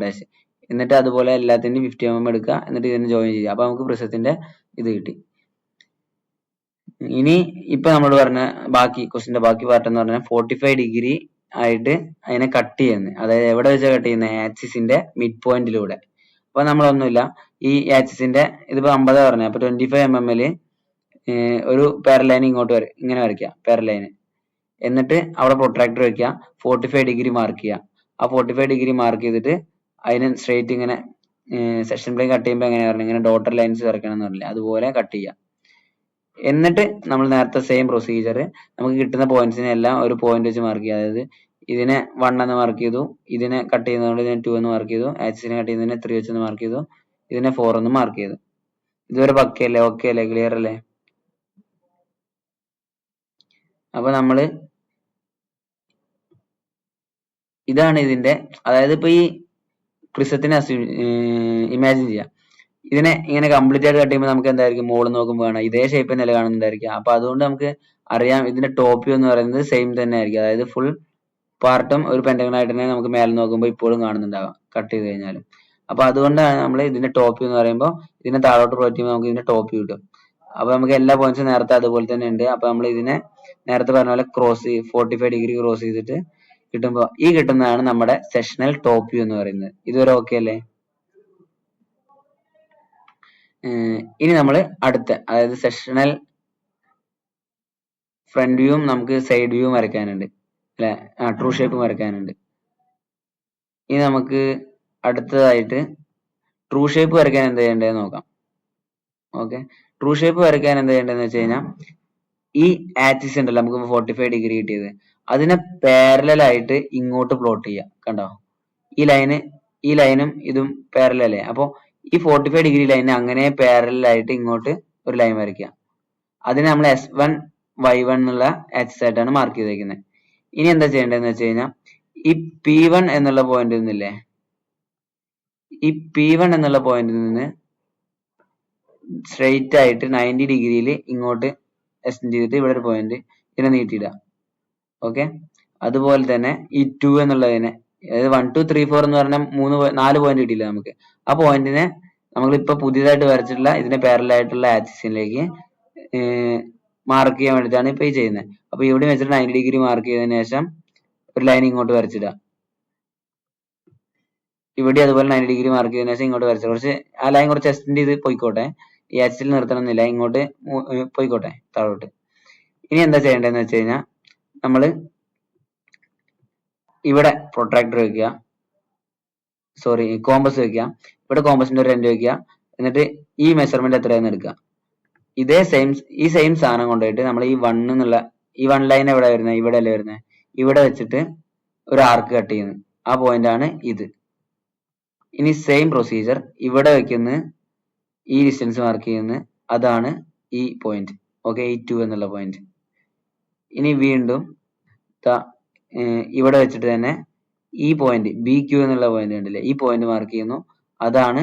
എന്നിട്ട് അതുപോലെ എല്ലാത്തിന്റെയും 50 mm എടുക്കുക, എന്നിട്ട് ഇതിനെ ജോയിൻ ചെയ്യുക. അപ്പൊ നമുക്ക് പ്രിസത്തിന്റെ ഇത് കിട്ടി. ഇനി ഇപ്പൊ നമ്മളോട് പറഞ്ഞ ബാക്കി ക്വസ്റ്റിന്റെ ബാക്കി പാർട്ട് എന്ന് പറഞ്ഞാൽ 45 ഡിഗ്രി ആയിട്ട് അതിനെ കട്ട് ചെയ്യുന്നത്, അതായത് എവിടെ വെച്ചാൽ കട്ട് ചെയ്യുന്നത്, ആക്സിസിന്റെ മിഡ് പോയിന്റിലൂടെ. അപ്പൊ നമ്മളൊന്നുമില്ല, ഈ ആക്സിസിന്റെ ഇതിപ്പോ 50 പറഞ്ഞത്, അപ്പൊ 25 mm ഒരു പാരലൈൻ ഇങ്ങോട്ട് ഇങ്ങനെ വരയ്ക്കുക, പാരലൈന്. എന്നിട്ട് അവിടെ പ്രൊട്രാക്ടർ വെക്കുക, 45 ഡിഗ്രി മാർക്ക് ചെയ്യുക. ആ 45 ഡിഗ്രി മാർക്ക് ചെയ്തിട്ട് അതിന് സ്ട്രെയിറ്റ് ഇങ്ങനെ സെക്ഷൻ പ്ലെയിൻ കട്ട് ചെയ്യുമ്പോൾ എങ്ങനെയാ പറഞ്ഞത്, ഇങ്ങനെ ഡോട്ടർ ലൈൻസ് വരയ്ക്കണം എന്ന് പറഞ്ഞില്ലേ, അതുപോലെ കട്ട് ചെയ്യുക. എന്നിട്ട് നമ്മൾ നേരത്തെ സെയിം പ്രൊസീജിയർ നമുക്ക് കിട്ടുന്ന പോയിന്റ്സിനെ എല്ലാം ഒരു പോയിന്റ് വെച്ച് മാർക്ക് ചെയ്യുക. അതായത് ഇതിനെ 1 എന്ന് മാർക്ക് ചെയ്തു, ഇതിനെ കട്ട് ചെയ്യുന്നതുകൊണ്ട് ഇതിനെ 2 എന്ന് മാർക്ക് ചെയ്തു, ആക്സിസിനെ കട്ട് ചെയ്യുന്നതിനെ 3 വെച്ച് മാർക്ക് ചെയ്തു, ഇതിനെ 4 എന്ന് മാർക്ക് ചെയ്തു. ഇതുവരെ പക്കയല്ലേ? ഓക്കെ അല്ലേ? ക്ലിയർ അല്ലേ? അപ്പൊ നമ്മള് ഇതാണ് ഇതിന്റെ, അതായത് ഇപ്പൊ ഈ പ്രിസത്തിനെ ഇമാജിൻ ചെയ്യാം. ഇതിനെ ഇങ്ങനെ കംപ്ലീറ്റ് ആയിട്ട് കട്ട് ചെയ്യുമ്പോൾ നമുക്ക് എന്തായിരിക്കും മുകളിൽ നോക്കുമ്പോൾ കാണാം ഇതേ ഷേപ്പ് തന്നെയല്ലേ കാണുന്നുണ്ടായിരിക്കും. അപ്പൊ അതുകൊണ്ട് നമുക്ക് അറിയാം ഇതിന്റെ ടോപ്പ് വ്യൂ എന്ന് പറയുന്നത് സെയിം തന്നെ ആയിരിക്കും. അതായത് ഫുൾ പാർട്ടും ഒരു പെന്റഗൺ ആയിട്ട് തന്നെ നമുക്ക് മേലെ നോക്കുമ്പോൾ ഇപ്പോഴും കാണുന്നുണ്ടാവാം കട്ട് ചെയ്ത് കഴിഞ്ഞാലും. അപ്പൊ അതുകൊണ്ടാണ് നമ്മൾ ഇതിന്റെ ടോപ്പ് വ്യൂ എന്ന് പറയുമ്പോൾ ഇതിനെ താഴോട്ട് റൊട്ടേറ്റ് ചെയ്യുമ്പോൾ നമുക്ക് ഇതിന്റെ ടോപ്പ് വ്യൂ കിട്ടും. അപ്പൊ നമുക്ക് എല്ലാ പോയിന്റ്സും നേരത്തെ അതുപോലെ തന്നെ ഉണ്ട്. അപ്പൊ നമ്മൾ ഇതിനെ നേരത്തെ പറഞ്ഞ പോലെ 45 ഡിഗ്രി ക്രോസ് ചെയ്തിട്ട് കിട്ടുമ്പോൾ ഈ കിട്ടുന്നതാണ് നമ്മുടെ സെഷണൽ ടോപ്പ് വ്യൂ എന്ന് പറയുന്നത്. ഇതുവരെ ഓക്കെ അല്ലേ? ഇനി നമ്മൾ അടുത്ത, അതായത് സെഷണൽ ഫ്രണ്ട് വ്യൂവും നമുക്ക് സൈഡ് വ്യൂവും വരയ്ക്കാനുണ്ട് അല്ലെ? ട്രൂ ഷേപ്പ് വരയ്ക്കാനുണ്ട്. ഇനി നമുക്ക് അടുത്തതായിട്ട് ട്രൂ ഷേപ്പ് വരയ്ക്കാൻ എന്ത് ചെയ്യേണ്ടതെന്ന് നോക്കാം. ഓക്കെ, ട്രൂ ഷേപ്പ് വരയ്ക്കാൻ എന്ത് ചെയ്യേണ്ടതെന്ന് വെച്ച് കഴിഞ്ഞാൽ ഈ ആക്സിസ് ഉണ്ടല്ലോ നമുക്ക് 45 ഡിഗ്രി കിട്ടിയത്, അതിനെ പാരലൽ ആയിട്ട് ഇങ്ങോട്ട് പ്ലോട്ട് ചെയ്യാം. കണ്ടോ? ഈ ലൈനും ഇതും പാരലൽ അല്ലേ? അപ്പൊ ഈ 45 ഡിഗ്രി ലൈനിന് അങ്ങനെ പാരലൽ ആയിട്ട് ഇങ്ങോട്ട് ഒരു ലൈൻ വരയ്ക്കുക. അതിനെ നമ്മൾ S1 Y1 എന്നുള്ള ആക്സിസ് ആയിട്ടാണ് മാർക്ക് ചെയ്തേക്കുന്നത്. ഇനി എന്താ ചെയ്യേണ്ടതെന്ന് വെച്ച് കഴിഞ്ഞാൽ ഈ P1 എന്നുള്ള പോയിന്റിൽ നിന്നില്ലേ, ഈ P1 എന്നുള്ള പോയിന്റിൽ നിന്ന് സ്ട്രെയിറ്റ് ആയിട്ട് 90 ഡിഗ്രിയിൽ ഇങ്ങോട്ട് എക്സ്റ്റെൻഡ് ചെയ്തിട്ട് ഇവിടെ ഒരു പോയിന്റ് ഇതിനെ നീട്ടിയിടുക. ഓക്കെ, അതുപോലെ തന്നെ ഈ 2 എന്നുള്ളതിനെ, അതായത് 1 2 3 4 എന്ന് പറഞ്ഞാൽ 4 പോയിന്റ് കിട്ടിയില്ല നമുക്ക്. ആ പോയിന്റിനെ നമ്മളിപ്പോ പുതിയതായിട്ട് വരച്ചിട്ടുള്ള ഇതിന്റെ പാരലൽ ആയിട്ടുള്ള ആക്സിസിലേക്ക് മാർക്ക് ചെയ്യാൻ വേണ്ടിയിട്ടാണ് ഇപ്പൊ ഈ ചെയ്യുന്നത്. അപ്പൊ ഇവിടെ വെച്ചിട്ട് 90 ഡിഗ്രി മാർക്ക് ചെയ്തതിനു ശേഷം ഒരു ലൈൻ ഇങ്ങോട്ട് വരച്ചിടുക. ഇവിടെ അതുപോലെ 90 ഡിഗ്രി മാർക്ക് ചെയ്തതിനു ശേഷം ഇങ്ങോട്ട് വരച്ചിടുക. കുറച്ച് ആ ലൈൻ കുറച്ച് എക്സ്റ്റെൻഡ് ചെയ്ത് പോയിക്കോട്ടെ, ഈ ആക്സിസിൽ നിർത്തണമെന്നില്ല, ഇങ്ങോട്ട് പോയിക്കോട്ടെ താഴോട്ട്. ഇനി എന്താ ചെയ്യേണ്ടതെന്ന് വെച്ച് കഴിഞ്ഞാൽ നമ്മള് ഇവിടെ പ്രൊട്രാക്ടർ വെക്കുക, സോറി കോമ്പസ് വെക്കുക. ഇവിടെ കോമ്പസിന്റെ ഒരു എൻഡ് വെക്കുക. എന്നിട്ട് ഈ മെഷർമെന്റ് എത്രയാണെന്ന് എടുക്കുക. ഈ സെയിം സാധനം കൊണ്ടുപോയിട്ട് നമ്മൾ ഈ 1 എന്നുള്ള ഈ 1 ലൈൻ എവിടെ വരുന്നത്? ഇവിടെ അല്ലേ വരുന്നത്? ഇവിടെ വെച്ചിട്ട് ഒരു ആർക്ക് കട്ട് ചെയ്യുന്നു. ആ പോയിന്റ് ആണ് ഇത്. ഇനി സെയിം പ്രൊസീജിയർ ഇവിടെ വെക്കുന്ന ഈ ഡിസ്റ്റൻസ് മാർക്ക് ചെയ്യുന്ന അതാണ് ഈ പോയിന്റ്. ഓക്കെ, ഈ 2 എന്നുള്ള പോയിന്റ്. ഇനി വീണ്ടും ഇവിടെ വെച്ചിട്ട് തന്നെ ഈ പോയിന്റ് BQ എന്നുള്ള പോയിന്റ് ഉണ്ടല്ലേ, ഈ പോയിന്റ് മാർക്ക് ചെയ്യുന്നു. അതാണ്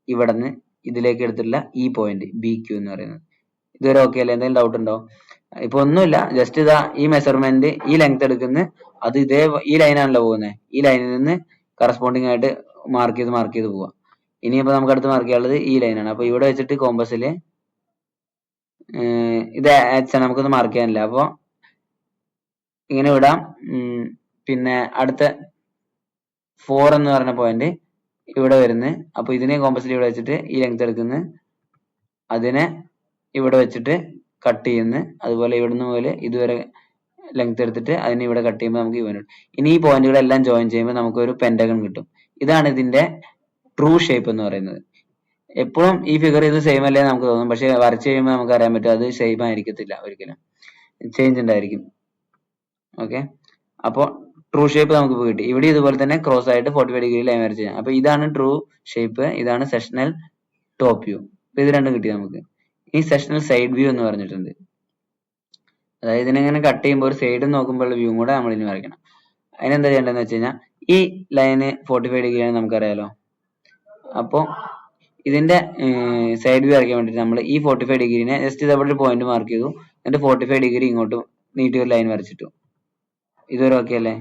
ഇവിടെ നിന്ന് ഇതിലേക്ക് എടുത്തിട്ടുള്ള ഈ പോയിന്റ് BQ എന്ന് പറയുന്നത്. ഇതുവരെ ഓക്കെ അല്ലേ? എന്തെങ്കിലും ഡൗട്ട് ഉണ്ടോ? ഇപ്പൊ ഒന്നുമില്ല, ജസ്റ്റ് ഇതാ ഈ മെഷർമെന്റ് ഈ ലെങ്ത് എടുക്കുന്ന അത് ഈ ലൈനാണല്ലോ പോകുന്നത്, ഈ ലൈനിൽ നിന്ന് കറസ്പോണ്ടിങ് ആയിട്ട് മാർക്ക് ചെയ്ത് പോവാ. ഇനിയിപ്പോ നമുക്ക് അടുത്ത് മാർക്ക് ചെയ്യാനുള്ളത് ഈ ലൈനാണ്. അപ്പൊ ഇവിടെ വെച്ചിട്ട് കോമ്പസില് ഇത് നമുക്കൊന്നും മാർക്ക് ചെയ്യാനില്ല, അപ്പൊ ഇങ്ങനെ വിടാം. പിന്നെ അടുത്ത 4 എന്ന് പറഞ്ഞ പോയിന്റ് ഇവിടെ വരുന്നത്. അപ്പൊ ഇതിനെ കോമ്പസിൽ ഇവിടെ വെച്ചിട്ട് ഈ ലെങ്ത് എടുക്കുന്ന അതിനെ ഇവിടെ വെച്ചിട്ട് കട്ട് ചെയ്യുന്നു. അതുപോലെ ഇവിടുന്ന് പോലെ ഇതുവരെ ലെങ്ത് എടുത്തിട്ട് അതിനെ ഇവിടെ കട്ട് ചെയ്യുമ്പോൾ നമുക്ക് ഇവൻ. ഇനി ഈ പോയിന്റുകളെല്ലാം ജോയിൻ ചെയ്യുമ്പോൾ നമുക്ക് ഒരു പെന്റഗൺ കിട്ടും. ഇതാണ് ഇതിന്റെ ട്രൂ ഷേപ്പ് എന്ന് പറയുന്നത്. എപ്പോഴും ഈ ഫിഗർ ഇത് സെയിം അല്ലേ നമുക്ക് തോന്നും, പക്ഷെ വരച്ച് കഴിയുമ്പോൾ നമുക്ക് അറിയാൻ പറ്റും അത് സെയിം ആയിരിക്കത്തില്ല, ഒരിക്കലും ചേഞ്ച് ഉണ്ടായിരിക്കും. ഓക്കെ, അപ്പോൾ ട്രൂ ഷേപ്പ് നമുക്ക് കിട്ടി. ഇവിടെ ഇതുപോലെ തന്നെ ക്രോസ് ആയിട്ട് 45 ഡിഗ്രി ലൈൻ വരച്ച് ചെയ്യാം. അപ്പൊ ഇതാണ് ട്രൂ ഷേപ്പ്, ഇതാണ് സെഷണൽ ടോപ്പ് വ്യൂ. ഇത് രണ്ടും കിട്ടി നമുക്ക്. ഈ സെഷണൽ സൈഡ് വ്യൂ എന്ന് പറഞ്ഞിട്ടുണ്ട്. അതായത് ഇതിനെങ്ങനെ കട്ട് ചെയ്യുമ്പോൾ ഒരു സൈഡ് നോക്കുമ്പോഴുള്ള വ്യൂ കൂടെ നമ്മൾ ഇനി വരയ്ക്കണം. അതിനെന്താ ചെയ്യേണ്ടതെന്ന് വെച്ച് കഴിഞ്ഞാൽ ഈ ലൈന് 45 ഡിഗ്രി ആണ് നമുക്കറിയാലോ. അപ്പോൾ ഇതിന്റെ സൈഡ് വ്യൂ വരയ്ക്കാൻ വേണ്ടിയിട്ട് നമ്മൾ ഈ 45 ഡിഗ്രിനെ ജസ്റ്റ് ഇതേപോലെ ഒരു പോയിന്റ് മാർക്ക് ചെയ്തു. എന്നിട്ട് 45 ഡിഗ്രി ഇങ്ങോട്ട് നീട്ടി ഒരു ലൈൻ വരച്ചിട്ടു. ഇതുവരെ ഓക്കെ അല്ലേ?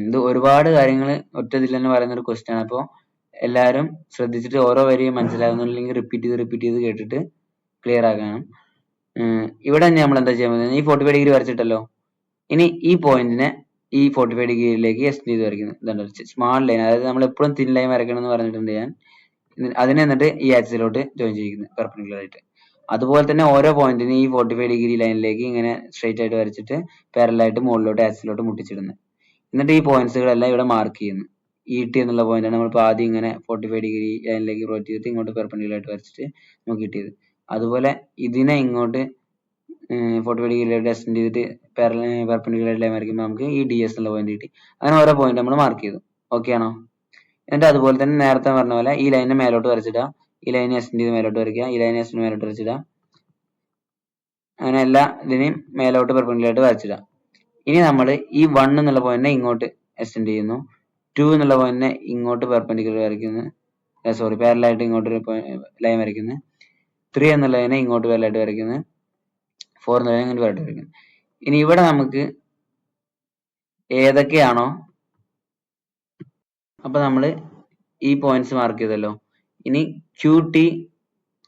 ഇത് ഒരുപാട് കാര്യങ്ങൾ ഒറ്റ ഇതിൽ തന്നെ പറയുന്ന ഒരു ക്വസ്റ്റ്യൻ ആണ്. അപ്പോൾ എല്ലാവരും ശ്രദ്ധിച്ചിട്ട് ഓരോ വരിയും മനസ്സിലാകുന്നില്ലെങ്കിൽ റിപ്പീറ്റ് ചെയ്ത് കേട്ടിട്ട് ക്ലിയർ ആക്കണം. ഇവിടെ തന്നെ നമ്മൾ എന്താ ചെയ്യാൻ പോകുന്നത്? ഈ 45 ഡിഗ്രി വരച്ചിട്ടല്ലോ, ഇനി ഈ പോയിന്റിനെ ഈ 45 ഡിഗ്രിയിലേക്ക് എക്സ്റ്റെൻഡ് ചെയ്ത് വരയ്ക്കുന്നത്. ഇതുണ്ട് സ്മാൾ ലൈൻ, അതായത് നമ്മൾ എപ്പോഴും തിൻ ലൈൻ വരയ്ക്കണം എന്ന് പറഞ്ഞിട്ടുണ്ട് ഞാൻ. അതിനെ എന്നിട്ട് ഈ ആക്സിലോട്ട് ജോയിൻ ചെയ്യിക്കുന്നത് പെർപെൻഡിക്കുലർ ആയിട്ട്. അതുപോലെ തന്നെ ഓരോ പോയിന്റിനും ഈ 45 ഡിഗ്രി ലൈനിലേക്ക് ഇങ്ങനെ സ്ട്രെയിറ്റ് ആയിട്ട് വരച്ചിട്ട് പാരലൽ ആയിട്ട് മുകളിലോട്ട് ആക്സിലോട്ട് മുട്ടിച്ചിടുന്നത്. എന്നിട്ട് ഈ പോയിന്റ്സുകളെല്ലാം ഇവിടെ മാർക്ക് ചെയ്യുന്നു. ET എന്നുള്ള പോയിന്റാണ് നമ്മളിപ്പോൾ ആദ്യം ഇങ്ങനെ 45 ഡിഗ്രി ലൈനിലേക്ക് റൊട്ടേറ്റ് ചെയ്തിട്ട് ഇങ്ങോട്ട് പെർപെൻഡിക്കുലർ ആയിട്ട് വരച്ചിട്ട് നമുക്ക് കിട്ടിയത്. അതുപോലെ ഇതിനെ ഇങ്ങോട്ട് 45 ഡിഗ്രിയിലോട്ട് എക്സ്റ്റെൻഡ് ചെയ്തിട്ട് പെർപെൻഡിക്കുലർ ലൈൻ വരയ്ക്കുമ്പോൾ നമുക്ക് ഈ DS എന്നുള്ള പോയിന്റ് കിട്ടി. അങ്ങനെ ഓരോ പോയിന്റ് നമ്മൾ മാർക്ക് ചെയ്തു. ഓക്കെ ആണോ? എന്നിട്ട് അതുപോലെ തന്നെ നേരത്തെ പറഞ്ഞ പോലെ ഈ ലൈനിനെ മേലോട്ട് വരച്ചിടുക. ഈ ലൈൻ എക്സ്റ്റെൻഡ് ചെയ്ത് മേലോട്ട് വരയ്ക്കുക, ഈ ലൈൻ എക്സ്റ്റെൻഡ് മേലോട്ട് വരച്ചിടാം. അങ്ങനെ എല്ലാ ഇതിനെയും മേലോട്ട് പെർപെൻഡിക്കുലർ ആയിട്ട് വരച്ചിടാം. ഇനി നമ്മൾ ഈ 1 എന്നുള്ള പോയിന്റിനെ ഇങ്ങോട്ട് എക്സ്റ്റെൻഡ് ചെയ്യുന്നു, 2 എന്നുള്ള പോയിന്റിനെ ഇങ്ങോട്ട് പെർപെൻഡിക്കുലർ വരയ്ക്കുന്നു, സോറി പാരലായിട്ട് ഇങ്ങോട്ട് ഒരു ലൈൻ വരയ്ക്കുന്നു, 3 എന്നുള്ളതിനെ ഇങ്ങോട്ട് പാരലായിട്ട് വരയ്ക്കുന്നു, 4 എന്നുള്ളതിനെ ഇങ്ങോട്ട് പാരലായിട്ട് വരയ്ക്കുന്നു. ഇനി ഇവിടെ നമുക്ക് ഏതൊക്കെയാണോ, അപ്പൊ നമ്മൾ ഈ പോയിന്റ്സ് മാർക്ക് ചെയ്തല്ലോ. ഇനി ക്യൂ ടി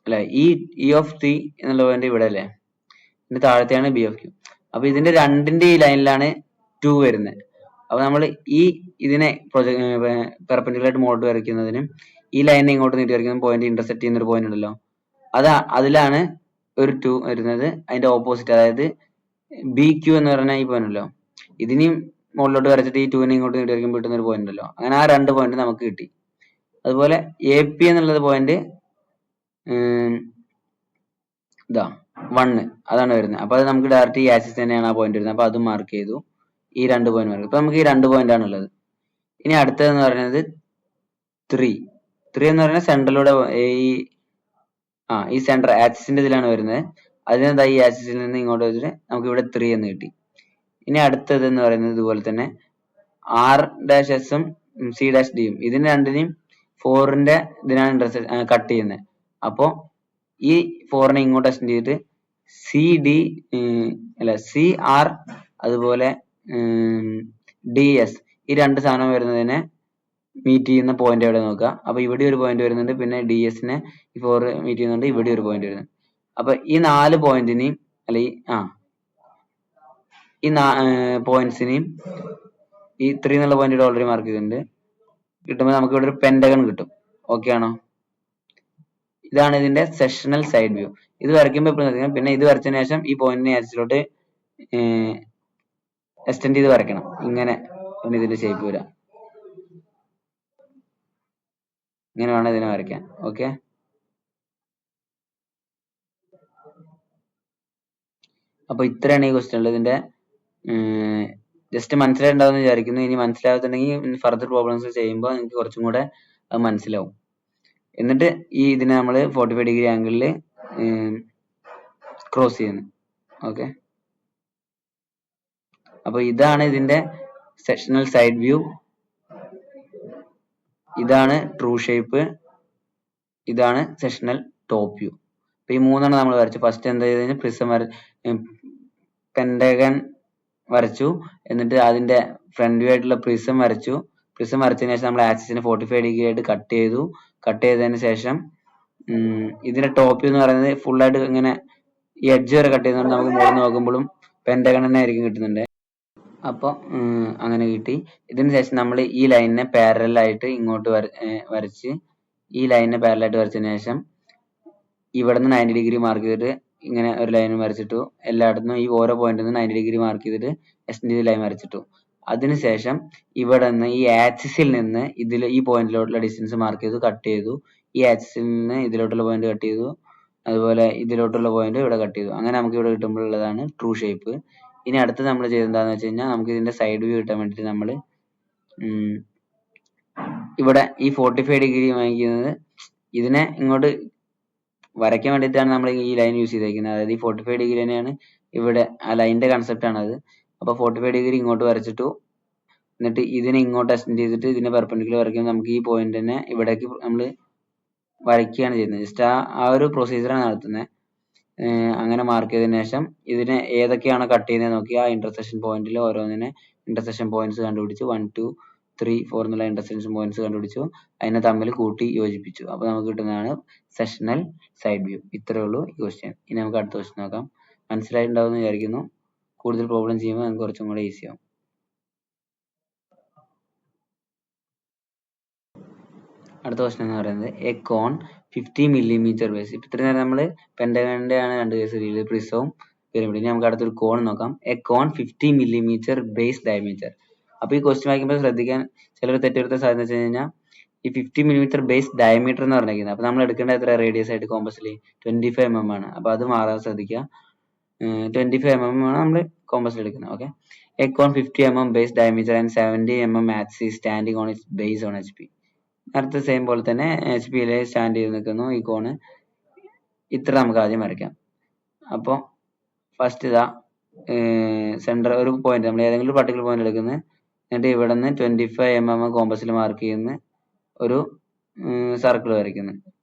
അല്ല ഇ ഓഫ് ടി എന്നുള്ള പോയിന്റ് ഇവിടെ അല്ലേ, ഇതിന്റെ താഴത്തെയാണ് ബി ഓഫ് ക്യൂ. അപ്പൊ ഇതിന്റെ രണ്ടിന്റെ ഈ ലൈനിലാണ് 2 വരുന്നത്. അപ്പൊ നമ്മൾ ഈ ഇതിനെ പെർപെൻഡിക്കുലർ ആയിട്ട് മുകളിലോട്ട് വരയ്ക്കുന്നതിനും ഈ ലൈനിനെ ഇങ്ങോട്ട് നീട്ടി വരയ്ക്കുന്ന പോയിന്റ് ഇന്റർസെക്ട് ചെയ്യുന്ന ഒരു പോയിന്റ് ഉണ്ടല്ലോ, അതിലാണ് ഒരു 2 വരുന്നത്. അതിന്റെ ഓപ്പോസിറ്റ്, അതായത് ബി ക്യൂ എന്ന് പറഞ്ഞ ഈ പോയിന്റ് ഉണ്ടല്ലോ, ഇതിനെയും മുകളിലോട്ട് വരച്ചിട്ട് ഈ 2നെ ഇങ്ങോട്ട് നീട്ടി വരയ്ക്കുമ്പോൾ കിട്ടുന്ന ഒരു പോയിന്റ് ഉണ്ടല്ലോ, അങ്ങനെ ആ 2 പോയിന്റ് നമുക്ക് കിട്ടി. അതുപോലെ എ പി എന്നുള്ളത് പോയിന്റ് ഇതാ 1 അതാണ് വരുന്നത്. അപ്പൊ അത് നമുക്ക് ഡയറക്റ്റ് ഈ ആക്സിസ് തന്നെയാണ് ആ പോയിന്റ് വരുന്നത്. അപ്പൊ അതും മാർക്ക് ചെയ്തു. ഈ 2 പോയിന്റ് മാർക്ക്. ഇപ്പൊ നമുക്ക് ഈ 2 പോയിന്റ് ആണ് ഉള്ളത്. ഇനി അടുത്തതെന്ന് പറയുന്നത് 3 എന്ന് പറയുന്നത് സെന്ററിലൂടെ ഈ സെന്റർ ആക്സിസിന്റെ ഇതിലാണ് വരുന്നത്. അതിനെന്താ ഈ ആക്സിസിൽ നിന്ന് ഇങ്ങോട്ട് വെച്ചിട്ട് നമുക്ക് ഇവിടെ 3 എന്ന് കിട്ടി. ഇനി അടുത്തത് എന്ന് പറയുന്നത് ഇതുപോലെ തന്നെ ആർ ഡാഷ് എസും സി ഡാഷ് ഡിയും, ഇതിന് രണ്ടിനെയും 4ന്റെ ഇതിനാണ് കട്ട് ചെയ്യുന്നത്. അപ്പോ ഈ 4നെ ഇങ്ങോട്ട് എക്സ്റ്റെൻഡ് ചെയ്തിട്ട് സി ഡി അല്ല സി ആർ അതുപോലെ ഡി എസ് ഈ 2 സാധനം വരുന്നതിനെ മീറ്റ് ചെയ്യുന്ന പോയിന്റ് എവിടെ നോക്കുക. അപ്പൊ ഇവിടെ ഒരു പോയിന്റ് വരുന്നുണ്ട്, പിന്നെ ഡി എസിനെ ഈ 4 മീറ്റ് ചെയ്യുന്നുണ്ട്, ഇവിടെ ഒരു പോയിന്റ് വരുന്നുണ്ട്. അപ്പൊ ഈ 4 പോയിന്റിനെയും അല്ല ഈ പോയിന്റ്സിനെയും ഈ 3 എന്നുള്ള പോയിന്റ് ഓൾറെഡി മാർക്ക് ചെയ്തിട്ടുണ്ട്. കിട്ടുമ്പോൾ നമുക്ക് ഇവിടെ ഒരു പെന്റഗൺ കിട്ടും. ഓക്കെ ആണോ? ഇതാണ് ഇതിന്റെ സെക്ഷണൽ സൈഡ് വ്യൂ. ഇത് വരയ്ക്കുമ്പോൾ എപ്പോഴും ശ്രദ്ധിക്കണം. പിന്നെ ഇത് വരച്ചതിന് ശേഷം ഈ പോയിന്റിനെ ആക്സിലോട്ട് എക്സ്റ്റെൻഡ് ചെയ്ത് വരയ്ക്കണം. ഇങ്ങനെ ഇതിന്റെ ഷേപ്പ് വരാം. ഇങ്ങനെ വേണം ഇതിനെ വരയ്ക്കാൻ. ഓക്കെ, അപ്പൊ ഇത്രയാണ് ഈ ക്വസ്റ്റ്യൻ ഉള്ളത്. ഇതിന്റെ ജസ്റ്റ് മനസ്സിലായിട്ടുണ്ടാവുമെന്ന് വിചാരിക്കുന്നു. ഇനി മനസ്സിലാകത്തുണ്ടെങ്കിൽ ഫർദർ പ്രോബ്ലംസ് ചെയ്യുമ്പോൾ നിങ്ങൾക്ക് കുറച്ചും കൂടെ അത് മനസ്സിലാവും. എന്നിട്ട് ഈ ഇതിനെ നമ്മൾ 45 ഡിഗ്രി ആംഗിളിൽ ക്രോസ് ചെയ്യുന്നു. ഓക്കെ, അപ്പൊ ഇതാണ് ഇതിന്റെ സെക്ഷണൽ സൈഡ് വ്യൂ, ഇതാണ് ട്രൂ ഷേപ്പ്, ഇതാണ് സെക്ഷണൽ ടോപ്പ് വ്യൂ. അപ്പൊ ഈ 3 നമ്മൾ വരച്ചു. ഫസ്റ്റ് എന്താ ചെയ്തത്, പ്രിസം പെന്റഗൺ വരച്ചു, എന്നിട്ട് അതിന്റെ ഫ്രണ്ട് വ്യൂ ആയിട്ടുള്ള പ്രിസം വരച്ചു. പ്രിസം വരച്ചതിന് ശേഷം നമ്മൾ ആക്സിസിനെ 45 ഡിഗ്രി ആയിട്ട് കട്ട് ചെയ്തു. കട്ട് ചെയ്തതിന് ശേഷം ഇതിന്റെ ടോപ്പ് വ്യൂ എന്ന് പറയുന്നത് ഫുൾ ആയിട്ട് ഇങ്ങനെ ഈ എഡ്ജ് വരെ കട്ട് ചെയ്യുന്നതുകൊണ്ട് നമുക്ക് മുകളിൽ നോക്കുമ്പോഴും പെന്റഗൺ തന്നെ ആയിരിക്കും കിട്ടുന്നുണ്ട്. അപ്പൊ അങ്ങനെ കിട്ടി. ഇതിന് ശേഷം നമ്മൾ ഈ ലൈനിനെ പാരലൽ ആയിട്ട് ഇങ്ങോട്ട് വരച്ച് ഈ ലൈനിനെ പാരലൽ ആയിട്ട് വരച്ചതിന് ശേഷം ഇവിടുന്ന് 90 ഡിഗ്രി മാർക്ക് ചെയ്തിട്ട് ഇങ്ങനെ ഒരു ലൈൻ വരച്ചിട്ടു. എല്ലായിടത്തും ഈ ഓരോ പോയിന്റിൽ നിന്ന് 90 ഡിഗ്രി മാർക്ക് ചെയ്തിട്ട് എക്സ്റ്റെൻഡ് ചെയ്ത് ലൈൻ വരച്ചിട്ടു. അതിനുശേഷം ഇവിടെ നിന്ന് ഈ ആക്സിസിൽ നിന്ന് ഈ പോയിന്റിലോട്ടുള്ള ഡിസ്റ്റൻസ് മാർക്ക് ചെയ്തു, കട്ട് ചെയ്തു. ഈ ആക്സിസിൽ നിന്ന് ഇതിലോട്ടുള്ള പോയിന്റ് കട്ട് ചെയ്തു, അതുപോലെ ഇതിലോട്ടുള്ള പോയിന്റ് ഇവിടെ കട്ട് ചെയ്തു. അങ്ങനെ നമുക്ക് ഇവിടെ കിട്ടുമ്പോഴുള്ളതാണ് ട്രൂ ഷേപ്പ്. ഇനി അടുത്ത് നമ്മൾ ചെയ്തെന്താന്ന് വെച്ച് കഴിഞ്ഞാൽ, നമുക്ക് ഇതിന്റെ സൈഡ് വ്യൂ കിട്ടാൻ വേണ്ടിയിട്ട് നമ്മൾ ഇവിടെ ഈ 45 ഡിഗ്രി വാങ്ങിക്കുന്നത് ഇതിനെ ഇങ്ങോട്ട് വരയ്ക്കാൻ വേണ്ടിയിട്ടാണ് നമ്മൾ ഈ ലൈൻ യൂസ് ചെയ്തേക്കുന്നത്. അതായത് ഈ 45 ഡിഗ്രി തന്നെയാണ് ഇവിടെ ആ ലൈനിന്റെ കൺസെപ്റ്റ് ആണത്. അപ്പൊ 45 ഡിഗ്രി ഇങ്ങോട്ട് വരച്ചിട്ടു, എന്നിട്ട് ഇതിനെ ഇങ്ങോട്ട് എക്സ്റ്റെൻഡ് ചെയ്തിട്ട് ഇതിനെ പെർപെൻഡിക്കുലർ വരയ്ക്കുമ്പോൾ നമുക്ക് ഈ പോയിന്റിനെ ഇവിടേക്ക് നമ്മൾ വരയ്ക്കുകയാണ് ചെയ്യുന്നത്. ജസ്റ്റ് ആ ഒരു പ്രൊസീജിയറാണ് നടത്തുന്നത്. അങ്ങനെ മാർക്ക് ചെയ്തതിനു ശേഷം ഇതിനെ ഏതൊക്കെയാണ് കട്ട് ചെയ്യുന്നത് നോക്കി ആ ഇന്റർസെക്ഷൻ പോയിന്റിൽ ഓരോന്നിനെ ഇന്റർസെക്ഷൻ പോയിന്റ്സ് കണ്ടുപിടിച്ചു. 1 2 3 4 എന്നുള്ള ഇന്റർസെക്ഷൻ പോയിന്റ്സ് കണ്ടുപിടിച്ചു, അതിനെ തമ്മിൽ കൂട്ടി യോജിപ്പിച്ചു. അപ്പൊ നമുക്ക് കിട്ടുന്നതാണ് സെക്ഷണൽ സൈഡ് വ്യൂ. ഇത്രേ ഉള്ളൂ ഈ ക്വസ്റ്റ്യൻ. ഇനി നമുക്ക് അടുത്ത ക്വസ്റ്റ്യൻ നോക്കാം. മനസ്സിലായിട്ടുണ്ടാവും എന്ന് വിചാരിക്കുന്നു. കൂടുതൽ പ്രോബ്ലം ചെയ്യുമ്പോൾ നമുക്ക് കുറച്ചും കൂടെ ഈസി ആവും. അടുത്ത ക്വസ്റ്റ്യൻ എന്ന് പറയുന്നത് എ കോൺ 50 മില്ലിമീറ്റർ ബേസ്. ഇപ്പൊ ഇത്ര നേരം നമ്മൾ പെന്റഗണിന്റെ ആണ് 2 കേസ് ചെയ്തത്, പ്രിസവും പിരമിഡ്. ഇനി നമുക്ക് അടുത്തൊരു കോൺ നോക്കാം. A cone 50 millimetre base diameter. അപ്പൊ ഈ ക്വസ്റ്റ്യൻ വായിക്കുമ്പോൾ ശ്രദ്ധിക്കാൻ ചിലർ തെറ്റെടുത്ത സാധ്യത വെച്ച് കഴിഞ്ഞാൽ ഈ 50 മില്ലിമീറ്റർ ബേസ് ഡയമീറ്റർ എന്ന് പറഞ്ഞിരിക്കുന്നത്. അപ്പൊ നമ്മൾ എടുക്കേണ്ട എത്ര റേഡിയസ് ആയിട്ട് കോമ്പസിൽ 25 mm ആണ്. അപ്പൊ അത് മാറാതെ ശ്രദ്ധിക്കുക. 25 mm ആണ് നമ്മൾ കോമ്പസിൽ എടുക്കുന്നത്. Okay, a cone 50 mm base diameter and 70 mm axis standing on its base on HP. നേരത്തെ സെയിം പോലെ തന്നെ HP സ്റ്റാൻഡ് ചെയ്ത് നിൽക്കുന്നു ഈ കോണ്. ഇത്ര നമുക്ക് ആദ്യം വരയ്ക്കാം. അപ്പോൾ ഫസ്റ്റ് ഇതാ സെന്റർ ഒരു പോയിന്റ്, നമ്മൾ ഏതെങ്കിലും പർട്ടിക്കുലർ പോയിന്റ് എടുക്കുന്നത്, എന്നിട്ട് ഇവിടെ നിന്ന് 25 mm കോമ്പസിൽ മാർക്ക് ചെയ്യുന്ന ഒരു സർക്കിൾ വരയ്ക്കുന്നു.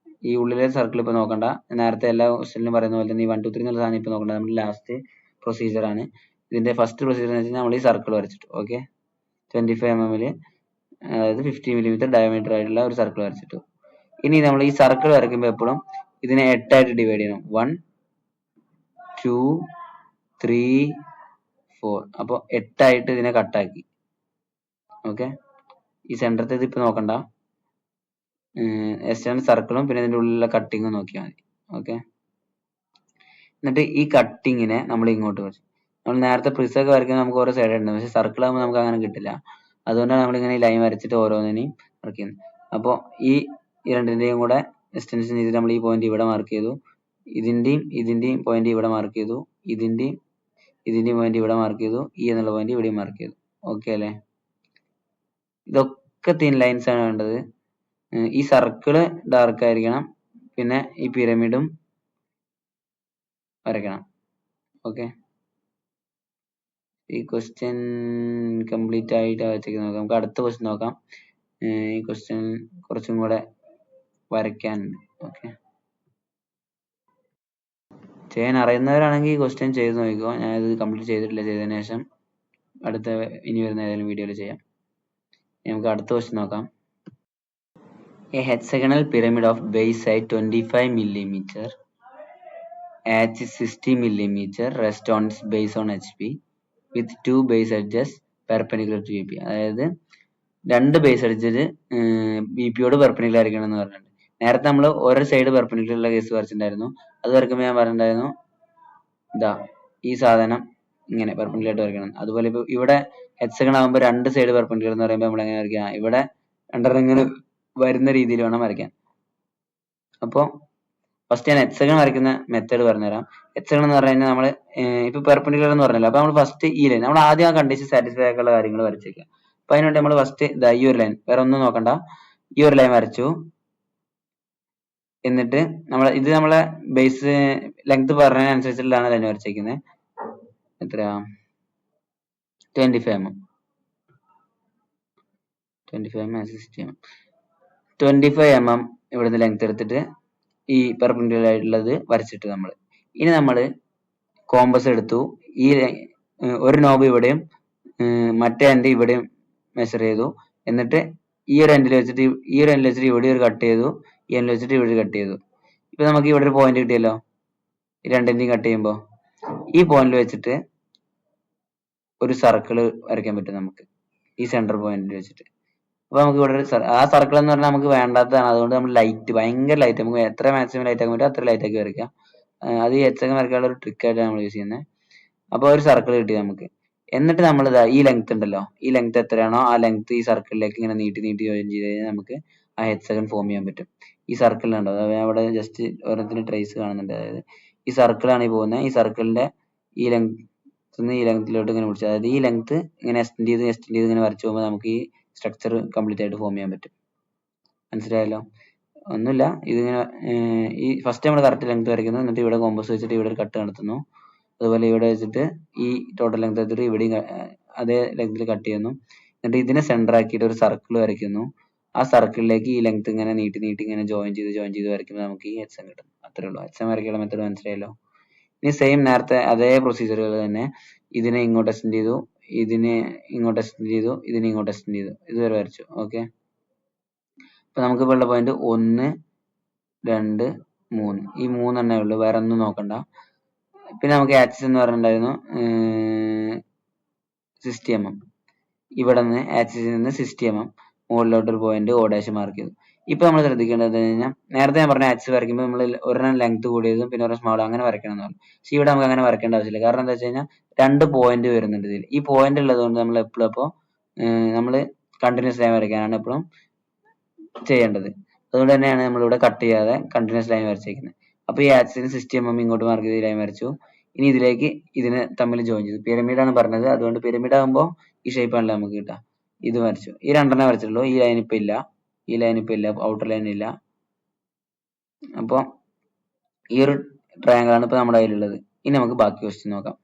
ഈ ഉള്ളിലെ സർക്കിൾ ഇപ്പൊ നോക്കണ്ട, നേരത്തെ എല്ലാ ക്വസ്റ്റ്യനിലും പറയുന്ന പോലെ തന്നെ ഈ 1 2 3 എന്നുള്ള സാധനം ഇപ്പൊ നോക്കണ്ട, നമ്മുടെ ലാസ്റ്റ് പ്രൊസീജിയർ ആണ്. ഇതിന്റെ ഫസ്റ്റ് പ്രൊസീജിയർ എന്ന് വെച്ചാൽ നമ്മൾ ഈ സർക്കിൾ വരച്ചിട്ടു. ഓക്കെ, 25 mm അതായത് 50 mm ഡയമീറ്റർ ആയിട്ടുള്ള ഒരു സർക്കിൾ വരച്ചിട്ടു. ഇനി നമ്മൾ ഈ സർക്കിൾ വരയ്ക്കുമ്പോൾ എപ്പോഴും ഇതിനെ 8 ആയിട്ട് ഡിവൈഡ് ചെയ്യണം. 1 2 3 4. അപ്പോൾ 8 ആയിട്ട് ഇതിനെ കട്ടാക്കി. ഓക്കെ, ഈ സെന്ററത്തെ ഇപ്പൊ നോക്കണ്ട, എക്സ്റ്റേണൽ സർക്കിളും പിന്നെ ഇതിന്റെ ഉള്ളിലുള്ള കട്ടിങ്ങും നോക്കിയാൽ മതി. ഓക്കെ, എന്നിട്ട് ഈ കട്ടിങ്ങിനെ നമ്മൾ ഇങ്ങോട്ട് വരച്ചു. നമ്മൾ നേരത്തെ പ്രിസൊക്കെ വരയ്ക്കുമ്പോൾ നമുക്ക് ഓരോ സൈഡ് ഉണ്ട്, പക്ഷെ സർക്കിൾ ആകുമ്പോൾ നമുക്ക് അങ്ങനെ കിട്ടില്ല. അതുകൊണ്ടാണ് നമ്മൾ ഇങ്ങനെ ലൈൻ വരച്ചിട്ട് ഓരോന്നിനെയും വരയ്ക്കുന്നത്. അപ്പോൾ ഈ രണ്ടിന്റെയും കൂടെ എക്സ്റ്റൻഷൻ ചെയ്തിട്ട് നമ്മൾ ഈ പോയിന്റ് ഇവിടെ മാർക്ക് ചെയ്തു, ഇതിന്റെയും പോയിന്റ് ഇവിടെ മാർക്ക് ചെയ്തു, ഇതിന്റെയും പോയിന്റ് ഇവിടെ മാർക്ക് ചെയ്തു, എന്നുള്ള പോയിന്റ് ഇവിടെയും മാർക്ക് ചെയ്തു. ഓക്കെ അല്ലേ? ഇതൊക്കെ തിൻ ലൈൻസ് ആണ് വേണ്ടത്. ഈ സർക്കിള് ഡാർക്ക് ആയിരിക്കണം, പിന്നെ ഈ പിരമിഡും വരയ്ക്കണം. ഓക്കെ, ഈ ക്വസ്റ്റ്യൻ കംപ്ലീറ്റ് ആയിട്ട് വെച്ചേക്കുന്നത് നോക്കാം. നമുക്ക് അടുത്ത ക്വസ്റ്റ്യൻ നോക്കാം. ഈ ക്വസ്റ്റ്യൻ കുറച്ചും കൂടെ വരയ്ക്കാനുണ്ട്. ഓക്കെ, ചെയ്യാൻ അറിയുന്നവരാണെങ്കിൽ ഈ ക്വസ്റ്റ്യൻ ചെയ്ത് നോക്കിക്കോ. ഞാനിത് കംപ്ലീറ്റ് ചെയ്തിട്ടില്ല, ചെയ്തതിനു ശേഷം അടുത്ത ഇനി വരുന്ന ഏതെങ്കിലും വീഡിയോയിൽ ചെയ്യാം. നമുക്ക് അടുത്ത ക്വസ്റ്റ്യൻ നോക്കാം. A hexagonal pyramid of base side 25 mm, edge 60 mm, rest on its base on HP with two base edges perpendicular to VP. അതായത് രണ്ട് ബേസ് എഡ്ജ് VP-യോട് പെർപെൻഡിക്കുലർ ആയിരിക്കണം എന്ന് പറഞ്ഞിട്ടുണ്ട്. നേരത്തെ നമ്മൾ ഒരു സൈഡ് പെർപെൻഡിക്കുലർ ഉള്ള കേസ് വരച്ചിട്ടുണ്ടായിരുന്നു. അത് വരയ്ക്കുമ്പോൾ ഞാൻ പറഞ്ഞിട്ടുണ്ടായിരുന്നു ഇതാ ഈ സാധനം ഇങ്ങനെ പെർപെൻഡിക്കുലർ ആയിട്ട് വരയ്ക്കണം. അതുപോലെ ഇപ്പൊ ഇവിടെ ഹെക്സഗൺ ആകുമ്പോൾ രണ്ട് സൈഡ് പെർപെൻഡിക്കുലർ എന്ന് പറയുമ്പോൾ നമ്മൾ എങ്ങനെ വരയ്ക്കുക, ഇവിടെ രണ്ടെണ്ണം ഇങ്ങനെ വരുന്ന രീതിയിൽ വേണം വരയ്ക്കാൻ. അപ്പോൾ ഫസ്റ്റ് ഞാൻ ഹെക്സഗൺ വരയ്ക്കുന്ന മെത്തേഡ് പറഞ്ഞുതരാം. ഹെക്സഗൺ എന്ന് പറഞ്ഞു കഴിഞ്ഞാൽ നമ്മൾ ഇപ്പൊ പെർപെൻഡിക്കുലർ എന്ന് പറഞ്ഞല്ലോ, അപ്പൊ നമ്മൾ ഫസ്റ്റ് ഈ ലൈൻ നമ്മൾ ആദ്യം ആ കണ്ടീഷൻ സാറ്റിസ്ഫൈ ആക്കാനുള്ള കാര്യങ്ങൾ വരച്ചേക്കുക. അപ്പൊ അതിനുവേണ്ടി നമ്മൾ ഫസ്റ്റ് ഇതാ ഈ ഒരു ലൈൻ, വേറെ ഒന്നും നോക്കണ്ട, ഈ ഒരു ലൈൻ വരച്ചു. എന്നിട്ട് ഇത് നമ്മളെ ബേസ് ലെങ്ത് പറഞ്ഞതിനനുസരിച്ചുള്ളതാണ് ലൈൻ വരച്ചേക്കുന്നത്. എത്രയാ, 25 mm 25 mm ഇവിടുന്ന് ലെങ്ത് എടുത്തിട്ട് ഈ പെർപെൻഡിക്കുലർ ആയിട്ടുള്ളത് വരച്ചിട്ട് ഇനി നമ്മൾ കോമ്പസ് എടുത്തു. ഈ ഒരു നോബ് ഇവിടെയും മറ്റേ എൻഡ് ഇവിടെയും മെഷർ ചെയ്തു. എന്നിട്ട് ഈ ഒരു എൻഡിൽ വെച്ചിട്ട് ഇവിടെ ഒരു കട്ട് ചെയ്തു, ഈ എൻഡിൽ വെച്ചിട്ട് ഇവിടെ കട്ട് ചെയ്തു. ഇപ്പൊ നമുക്ക് ഇവിടെ ഒരു പോയിന്റ് കിട്ടിയല്ലോ, രണ്ടിന്റെയും കട്ട് ചെയ്യുമ്പോൾ ഈ പോയിന്റിൽ വെച്ചിട്ട് ഒരു സർക്കിൾ വരയ്ക്കാൻ പറ്റും നമുക്ക്, ഈ സെന്റർ പോയിന്റിൽ വെച്ചിട്ട്. അപ്പൊ നമുക്ക് ഇവിടെ ആ സർക്കിൾ എന്ന് പറഞ്ഞാൽ നമുക്ക് വേണ്ടാത്തതാണ്. അതുകൊണ്ട് നമ്മൾ ലൈറ്റ്, ഭയങ്കര ലൈറ്റ്, നമുക്ക് എത്ര മാക്സിമം ലൈറ്റ് ആക്കാൻ പറ്റും അത്ര ലൈറ്റ് ആക്കി വരയ്ക്കാം. അത് ഈ ഹെക്സഗൺ വരയ്ക്കാനുള്ള ഒരു ട്രിക്ക് ആയിട്ടാണ് നമ്മൾ യൂസ് ചെയ്യുന്നത്. അപ്പൊ ഒരു സർക്കിൾ കിട്ടി നമുക്ക്. എന്നിട്ട് നമ്മൾ ഈ ലെങ്ത് ഉണ്ടല്ലോ, ഈ ലെങ്ത് എത്രയാണോ ആ ലെങ്ത് ഈ സർക്കിളിലേക്ക് ഇങ്ങനെ നീട്ടി ജോയിൻ ചെയ്ത് കഴിഞ്ഞാൽ നമുക്ക് ആ ഹെക്സഗൺ ഫോം ചെയ്യാൻ പറ്റും. ഈ സർക്കിളിലുണ്ടോ, അതായത് അവിടെ ജസ്റ്റ് ഓരോരുത്തരുടെ ട്രേസ് കാണുന്നുണ്ട്. അതായത് ഈ സർക്കിളാണ് ഈ പോകുന്നത്. ഈ സർക്കിളിന്റെ ഈ ലെങ്ത് ഈ ലെങ്ത്തിലോട്ട് ഇങ്ങനെ പിടിച്ചു, അതായത് ഈ ലെങ്ത് ഇങ്ങനെ എക്സ്റ്റെൻഡ് ചെയ്ത് ഇങ്ങനെ വരച്ചു പോകുമ്പോൾ നമുക്ക് ഈ സ്ട്രക്ചർ കംപ്ലീറ്റ് ആയിട്ട് ഫോം ചെയ്യാൻ പറ്റും. മനസ്സിലായല്ലോ? ഒന്നുമില്ല, ഇതിങ്ങനെ ഈ ഫസ്റ്റ് നമ്മൾ കറക്റ്റ് ലെങ്ത് വരയ്ക്കുന്നു, എന്നിട്ട് ഇവിടെ കോമ്പസ് വെച്ചിട്ട് ഇവിടെ ഒരു കട്ട് നടത്തുന്നു. അതുപോലെ ഇവിടെ വെച്ചിട്ട് ഈ ടോട്ടൽ ലെങ്ത് എടുത്തിട്ട് ഇവിടെയും അതേ ലെങ്ത്തിൽ കട്ട് ചെയ്യുന്നു. എന്നിട്ട് ഇതിനെ സെന്റർ ആക്കിയിട്ട് ഒരു സർക്കിൾ വരയ്ക്കുന്നു. ആ സർക്കിളിലേക്ക് ഈ ലെങ്ത് ഇങ്ങനെ നീട്ടി ഇങ്ങനെ ജോയിൻ ചെയ്ത് വരയ്ക്കുമ്പോൾ നമുക്ക് ഈ ഹെക്സഗൺ കിട്ടും. അത്രേ ഉള്ളൂ. ഹെക്സഗൺ വരയ്ക്കാനുള്ള മെത്തേഡ് മനസ്സിലായല്ലോ? ഇനി സെയിം നേരത്തെ അതേ പ്രൊസീജിയറുകൾ തന്നെ ഇതിനെ ഇങ്ങോട്ട് എക്സ്റ്റെൻഡ് ചെയ്തു, ഇതിനെ ഇങ്ങോട്ട് എക്സ്റ്റെൻഡ് ചെയ്തു, ഇതിനെ ഇങ്ങോട്ട് എക്സ്റ്റെൻഡ് ചെയ്തു, ഇതുവരെ വരച്ചു. ഓക്കെ, അപ്പൊ നമുക്ക് ഇപ്പോൾ ഉള്ള പോയിന്റ് 1 2 3, ഈ 3 എണ്ണേ ഉള്ളൂ, വേറെ ഒന്നും നോക്കണ്ട. പിന്നെ നമുക്ക് ആക്സിസ് എന്ന് പറഞ്ഞിട്ടുണ്ടായിരുന്നു 60 mm. ഇവിടെ നിന്ന് ആക്സിസിൽ നിന്ന് 60 mm മുകളിലോട്ട് ഒരു പോയിന്റ് O' മാർക്ക് ചെയ്തു. ഇപ്പൊ നമ്മൾ ശ്രദ്ധിക്കേണ്ടത് കഴിഞ്ഞാൽ നേരത്തെ ഞാൻ പറഞ്ഞ ആക്സിസ് വരയ്ക്കുമ്പോൾ നമ്മൾ ഒരെണ്ണം ലെങ്ത് കൂടിയതും പിന്നെ ഒരെണ്ണം സ്മാൾ അങ്ങനെ വരയ്ക്കണം എന്ന് പറഞ്ഞു. പക്ഷെ ഇവിടെ നമുക്ക് അങ്ങനെ വരയ്ക്കേണ്ട ആവശ്യമില്ല. കാരണം എന്താ വെച്ച് കഴിഞ്ഞാൽ രണ്ട് പോയിന്റ് വരുന്നുണ്ട് ഇതിൽ. ഈ പോയിന്റ് ഉള്ളത് കൊണ്ട് നമ്മൾ എപ്പോഴും നമ്മൾ കണ്ടിന്യൂസ് ലൈൻ വരയ്ക്കാനാണ് എപ്പോഴും ചെയ്യേണ്ടത്. അതുകൊണ്ട് തന്നെയാണ് നമ്മളിവിടെ കട്ട് ചെയ്യാതെ കണ്ടിന്യൂസ് ലൈൻ വരച്ചേക്കുന്നത്. അപ്പൊ ഈ ആക്സിസിന് 60 mm ഇങ്ങോട്ട് മാർക്ക് ചെയ്ത് ലൈൻ വരച്ചു. ഇനി ഇതിലേക്ക് ഇതിനെ തമ്മിൽ ജോയിൻ ചെയ്തു. പിരമിഡ് ആണ് പറഞ്ഞത്, അതുകൊണ്ട് പിരമിഡ് ആകുമ്പോൾ ഈ ഷേപ്പ് ആണല്ലോ നമുക്ക് കിട്ടുക. ഇത് വരച്ചു, ഈ രണ്ടെണ്ണം വരച്ചിട്ടുള്ളൂ, ഈ ലൈൻ ഇപ്പൊ ഇല്ല. ഈ ലൈൻ ഇപ്പൊ ഇല്ല, ഔട്ടർ ലൈൻ ഇല്ല. അപ്പോൾ ഈ ഒരു ട്രയാങ്കിൾ ആണ് ഇപ്പൊ നമ്മുടെ കയ്യിലുള്ളത്. ഇനി നമുക്ക് ബാക്കി ക്വസ്റ്റ്യൻ നോക്കാം.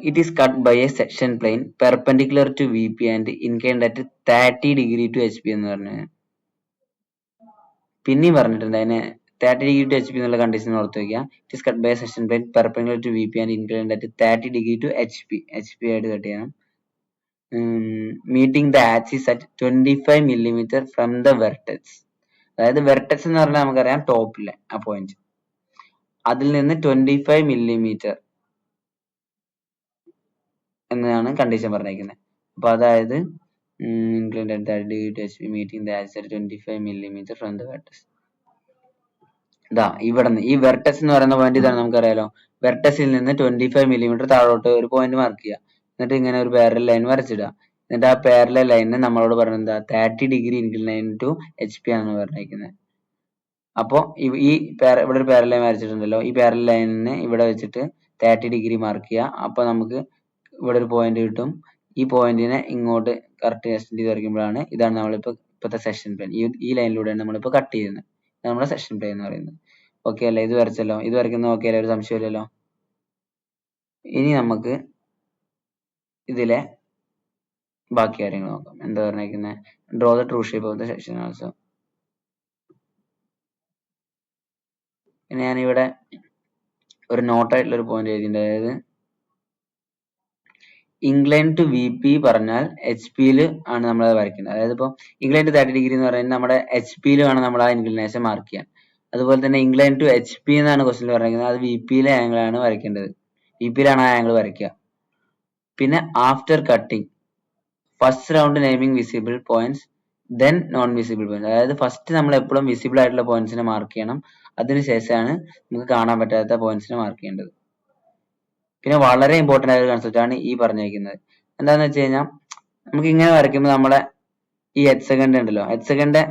It is cut by a section plane perpendicular to VP and inclined at 30 degree to HP എന്ന് പറഞ്ഞു. പിന്നെയും പറഞ്ഞിട്ടുണ്ട് അതിനെ 30 degree to HP എന്നുള്ള കണ്ടീഷൻ ഓർത്ത് വയ്ക്കുക. It is cut by a section plane perpendicular to VP and inclined at 30 degree to HP. HP ആയിട്ട് cut ചെയ്യണം. Meeting the axis at 25 millimeter from the vertex. അതായത് വെർട്ടെക്സ് എന്ന് പറഞ്ഞാൽ നമുക്കറിയാം ടോപ്പിലെ ആ പോയിന്റ്, അതിൽ നിന്ന് 25 millimeter എന്നാണ് കണ്ടീഷൻ പറഞ്ഞിരിക്കുന്നത്. അപ്പൊ അതായത് meeting the axis at 25 millimeter from the vertex. ഇതാ ഇവിടെ നിന്ന് ഈ വെർട്ടെക്സ് എന്ന് പറയുന്ന പോയിന്റ് ഇതാണ്, നമുക്കറിയാലോ. വെർട്ടെക്സിൽ നിന്ന് 25 millimeter താഴോട്ട് ഒരു പോയിന്റ് മാർക്ക് ചെയ്യുക, എന്നിട്ട് ഇങ്ങനെ ഒരു പാരലൽ ലൈൻ വരച്ചിടുക. എന്നിട്ട് ആ പാരലൽ ലൈനിന് നമ്മളോട് പറയുന്നത് എന്താ, 30 degree ഇൻക്ലിനേഷൻ ടു HP ആണെന്ന് പറഞ്ഞിരിക്കുന്നത്. അപ്പോ ഈ ഇവിടെ ഒരു പാരലൽ ലൈൻ വരച്ചിട്ടുണ്ടല്ലോ, ഈ പാരലൽ ലൈനിനെ ഇവിടെ വെച്ചിട്ട് 30 degree മാർക്ക് ചെയ്യുക. അപ്പൊ നമുക്ക് ഇവിടെ ഒരു പോയിന്റ് കിട്ടും. ഈ പോയിന്റിനെ ഇങ്ങോട്ട് കറക്റ്റ് എക്സ്റ്റെൻഡ് ചെയ്ത് വരയ്ക്കുമ്പോഴാണ്, ഇതാണ് നമ്മളിപ്പോ ഇപ്പോഴത്തെ സെക്ഷൻ പ്ലെയിൻ. ഈ ലൈനിലൂടെയാണ് നമ്മളിപ്പോ കട്ട് ചെയ്യുന്നത്. നമ്മുടെ സെക്ഷൻ പ്ലെയിൻ എന്ന് പറയുന്നത്. ഓക്കെ അല്ലേ? ഇത് വരച്ചല്ലോ, ഇത് വരയ്ക്കുന്നത് ഓക്കെ അല്ലേ? ഒരു സംശയമില്ലല്ലോ. ഇനി നമുക്ക് ഇതിലെ ബാക്കി കാര്യങ്ങൾ നോക്കാം. എന്താ പറഞ്ഞിരിക്കുന്നത്, draw the true shape of the section also. പിന്നെ ഞാനിവിടെ ഒരു നോട്ടായിട്ടുള്ള ഒരു പോയിന്റ് എഴുതിയിട്ടുണ്ട്. അതായത് ഇൻക്ലൈൻ ടു VP പറഞ്ഞാൽ HP യിൽ ആണ് നമ്മൾ വരയ്ക്കുന്നത്. അതായത് ഇപ്പോൾ ഇൻക്ലൈൻ ടു 30 degree എന്ന് പറയുന്നത് നമ്മുടെ HP യിൽ വേണം നമ്മൾ ആ ഇൻക്ലിനേഷൻ മാർക്ക് ചെയ്യാൻ. അതുപോലെ തന്നെ ഇൻക്ലൈൻ ടു HP എന്നാണ് ക്വസ്റ്റ്യൻ പറഞ്ഞിരിക്കുന്നത്, അത് VP യിലെ ആംഗിൾ ആണ് വരയ്ക്കേണ്ടത്. VP യിലാണ് ആ ആംഗിൾ വരയ്ക്കുക. പിന്നെ after cutting first round naming visible points then non visible point. അതായത് ഫസ്റ്റ് നമ്മൾ എപ്പോഴും വിസിബിൾ ആയിട്ടുള്ള പോയിന്റ്സിനെ മാർക്ക് ചെയ്യണം, അതിനുശേഷമാണ് നമുക്ക് കാണാൻ പറ്റാത്ത പോയിന്റ്സിനെ മാർക്ക് ചെയ്യേണ്ടത്. പിന്നെ വളരെ ഇമ്പോർട്ടന്റ് ആയ ഒരു കൺസെപ്റ്റ് ആണ് ഈ പറഞ്ഞിരിക്കുന്നത്. എന്താന്ന് വെച്ച് കഴിഞ്ഞാൽ നമുക്ക് ഇങ്ങനെ വരയ്ക്കുമ്പോൾ നമ്മളെ ഈ ഹെക്സഗൺ ഉണ്ടല്ലോ, ഹെക്സഗന്റെ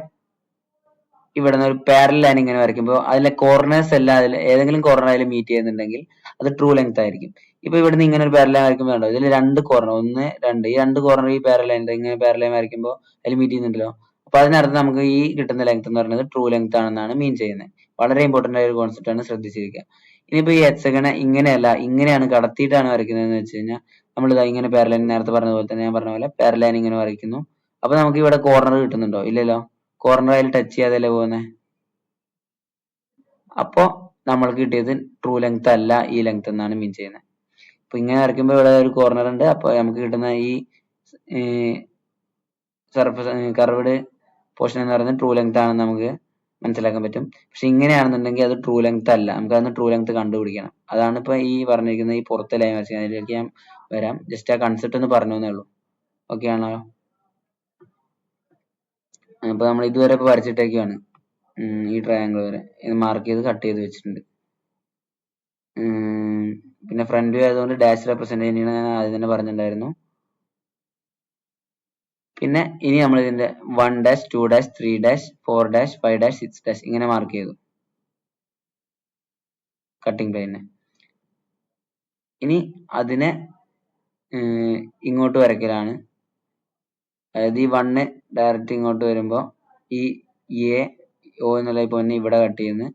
ഇവിടെ നിന്ന് ഒരു പാരലൽ ലൈൻ ഇങ്ങനെ വരയ്ക്കുമ്പോൾ അതിലെ കോർണേഴ്സ് എല്ലാം അതിൽ ഏതെങ്കിലും കോർണർ അതിൽ മീറ്റ് ചെയ്യുന്നുണ്ടെങ്കിൽ അത് ട്രൂ ലെങ്ത് ആയിരിക്കും. ഇപ്പൊ ഇവിടെ നിന്ന് ഇങ്ങനെ ഒരു പാരലൽ ലൈൻ വരയ്ക്കുമ്പോൾ ഉണ്ടോ, ഇതിൽ രണ്ട് കോർണർ, ഒന്ന് രണ്ട്, ഈ രണ്ട് കോർണർ ഈ പാരലൽ ലൈൻ ഇങ്ങനെ പാരലൽ ലൈൻ വരയ്ക്കുമ്പോൾ അതിൽ മീറ്റ് ചെയ്യുന്നുണ്ടല്ലോ. അപ്പൊ അതിനർത്ഥം നമുക്ക് ഈ കിട്ടുന്ന ലെങ്ത് എന്ന് പറയുന്നത് ട്രൂ ലെങ്ത് ആണെന്നാണ് മീൻ ചെയ്യുന്നത്. വളരെ ഇമ്പോർട്ടന്റ് ആയ ഒരു കോൺസെപ്റ്റ് ആണ്, ശ്രദ്ധിച്ചിരിക്കുക. ഇനിയിപ്പോ ഈ ഹെക്സഗണെ ഇങ്ങനെയല്ല, ഇങ്ങനെയാണ് കടത്തിയിട്ടാണ് വരയ്ക്കുന്നതെന്ന് വെച്ച് കഴിഞ്ഞാൽ നമ്മൾ ഇതാ ഇങ്ങനെ പാരലൽ ലൈൻ നേരത്തെ പറഞ്ഞ പോലെ തന്നെ, ഞാൻ പറഞ്ഞ പോലെ പാരലൽ ലൈൻ ഇങ്ങനെ വരയ്ക്കുന്നു. അപ്പൊ നമുക്ക് ഇവിടെ കോർണർ കിട്ടുന്നുണ്ടോ? ഇല്ലല്ലോ, കോർണർ അതിൽ ടച്ച് ചെയ്യാതല്ലേ പോകുന്നത്. അപ്പോ നമ്മൾക്ക് കിട്ടിയത് ട്രൂ ലെങ്ത് അല്ല, ഈ ലെങ്ത് എന്നാണ് മീൻ ചെയ്യുന്നത്. അപ്പൊ ഇങ്ങനെ വരയ്ക്കുമ്പോൾ ഇവിടെ ഒരു കോർണർ ഉണ്ട്, അപ്പൊ നമുക്ക് കിട്ടുന്ന ഈ സർഫസ് കർവ്ഡ് പോർഷൻ എന്ന് പറയുന്നത് ട്രൂ ലെങ്ത് ആണെന്ന് നമുക്ക് മനസ്സിലാക്കാൻ പറ്റും. പക്ഷെ ഇങ്ങനെയാണെന്നുണ്ടെങ്കിൽ അത് ട്രൂ ലെങ്ത് അല്ല, നമുക്ക് അതിന് ട്രൂ ലെങ്ത് കണ്ടുപിടിക്കണം. അതാണ് ഇപ്പൊ ഈ പറഞ്ഞിരിക്കുന്ന ഈ പുറത്തെ ലൈൻ വരയ്ക്കുക. അതിലേക്ക് ഞാൻ വരാം, ജസ്റ്റ് ആ കൺസെപ്റ്റ് ഒന്ന് പറഞ്ഞു എന്നേ ഉള്ളൂ. ഓക്കെ ആണോ? അപ്പൊ നമ്മൾ ഇതുവരെ ഇപ്പൊ വരച്ചിട്ടേക്കാണ് ഈ ട്രയാങ്കിൾ വരെ മാർക്ക് ചെയ്ത് കട്ട് ചെയ്ത് വെച്ചിട്ടുണ്ട്. പിന്നെ ഫ്രണ്ട് വ്യൂ ആയതുകൊണ്ട് ഡാഷ് റെപ്രസെന്റ് ചെയ്യുന്ന ഞാൻ ആദ്യം തന്നെ പറഞ്ഞിട്ടുണ്ടായിരുന്നു. പിന്നെ ഇനി നമ്മൾ ഇതിന്റെ 1 dash 2 dash 3 dash 4 dash 5 dash 6 dash ഇങ്ങനെ മാർക്ക് ചെയ്തു കട്ടിംഗ് പ്ലെയിനെ. ഇനി അതിനെ ഇങ്ങോട്ട് വരയ്ക്കലാണ്. അതായത് ഈ 1 ഡയറക്റ്റ് ഇങ്ങോട്ട് വരുമ്പോ ഈ O എന്നുള്ള ഈ പോയിന്റ് ഇവിടെ കട്ട് ചെയ്യുന്നു.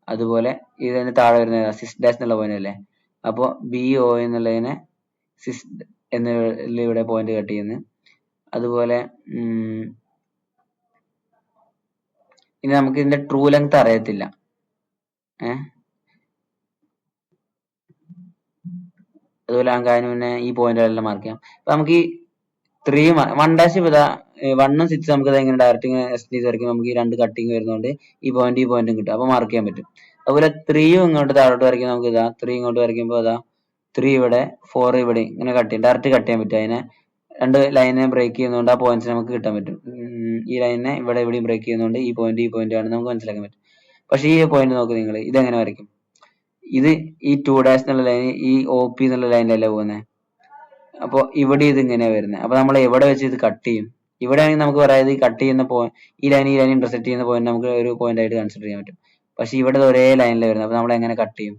അതുപോലെ ഇതിന് താഴെ വരുന്ന 6 ഡാഷ് എന്നുള്ള പോയിന്റ് അല്ലേ, അപ്പോ BO എന്നുള്ളതിനെ 6 എന്നുള്ള ഇവിടെ പോയിന്റ് കട്ട് ചെയ്യുന്നു. അതുപോലെ ഇനി നമുക്ക് ഇതിന്റെ ട്രൂ ലെങ്ത് അറിയത്തില്ല. അതുപോലെ നമുക്ക് അതിന് മുന്നേ ഈ പോയിന്റുകളെല്ലാം മാർക്ക് ചെയ്യാം. അപ്പൊ നമുക്ക് ഈ 3 1 ഡാഷ് 1ഉം 6 നമുക്ക് ഇങ്ങനെ ഡയറക്റ്റ് ഇങ്ങനെ എക്സ്റ്റെൻഡ് ചെയ്ത് വരയ്ക്കുമ്പോൾ നമുക്ക് ഈ രണ്ട് കട്ടിങ് വരുന്നതുകൊണ്ട് ഈ പോയിന്റും കിട്ടും. അപ്പൊ മാർക്ക് ചെയ്യാൻ പറ്റും. അതുപോലെ 3ഉം ഇങ്ങോട്ട് താഴോട്ട് വരയ്ക്കുമ്പോൾ നമുക്ക് ഇതാ 3 ഇങ്ങോട്ട് വരയ്ക്കുമ്പോൾ ഇതാ 3 ഇവിടെ 4 ഇവിടെ ഇങ്ങനെ കട്ട് ചെയ്യും, ഡയറക്റ്റ് കട്ട് ചെയ്യാൻ പറ്റും. അതിനെ രണ്ട് ലൈനെ ബ്രേക്ക് ചെയ്യുന്നതുകൊണ്ട് ആ പോയിന്റ്സ് നമുക്ക് കിട്ടാൻ പറ്റും. ഈ ലൈനെ ഇവിടെയും ബ്രേക്ക് ചെയ്യുന്നതുകൊണ്ട് ഈ പോയിന്റ് ആണെന്ന് നമുക്ക് മനസ്സിലാക്കാൻ പറ്റും. പക്ഷെ ഈ പോയിന്റ് നോക്ക് നിങ്ങൾ, ഇതെങ്ങനെ വരയ്ക്കും? ഇത് ഈ 2 ഡാഷ് എന്നുള്ള ലൈൻ ഈ OP എന്നുള്ള ലൈനിലല്ലേ പോകുന്നത്. അപ്പൊ ഇവിടെ ഇത് ഇങ്ങനെയാ വരുന്നത്. അപ്പൊ നമ്മൾ എവിടെ വെച്ച് ഇത് കട്ട് ചെയ്യും? ഇവിടെ ആണെങ്കിൽ നമുക്ക് പറയാം ഈ കട്ട് ചെയ്യുന്ന പോയിന്റ് ഈ ലൈൻ ഇന്റർസെക്ട് ചെയ്യുന്ന പോയിന്റ് നമുക്ക് ഒരു പോയിന്റ് ആയിട്ട് കൺസിഡർ ചെയ്യാൻ പറ്റും. പക്ഷെ ഇവിടെ ഒരേ ലൈനിലാണ് വരുന്നത്. അപ്പൊ നമ്മൾ എങ്ങനെ കട്ട് ചെയ്യും?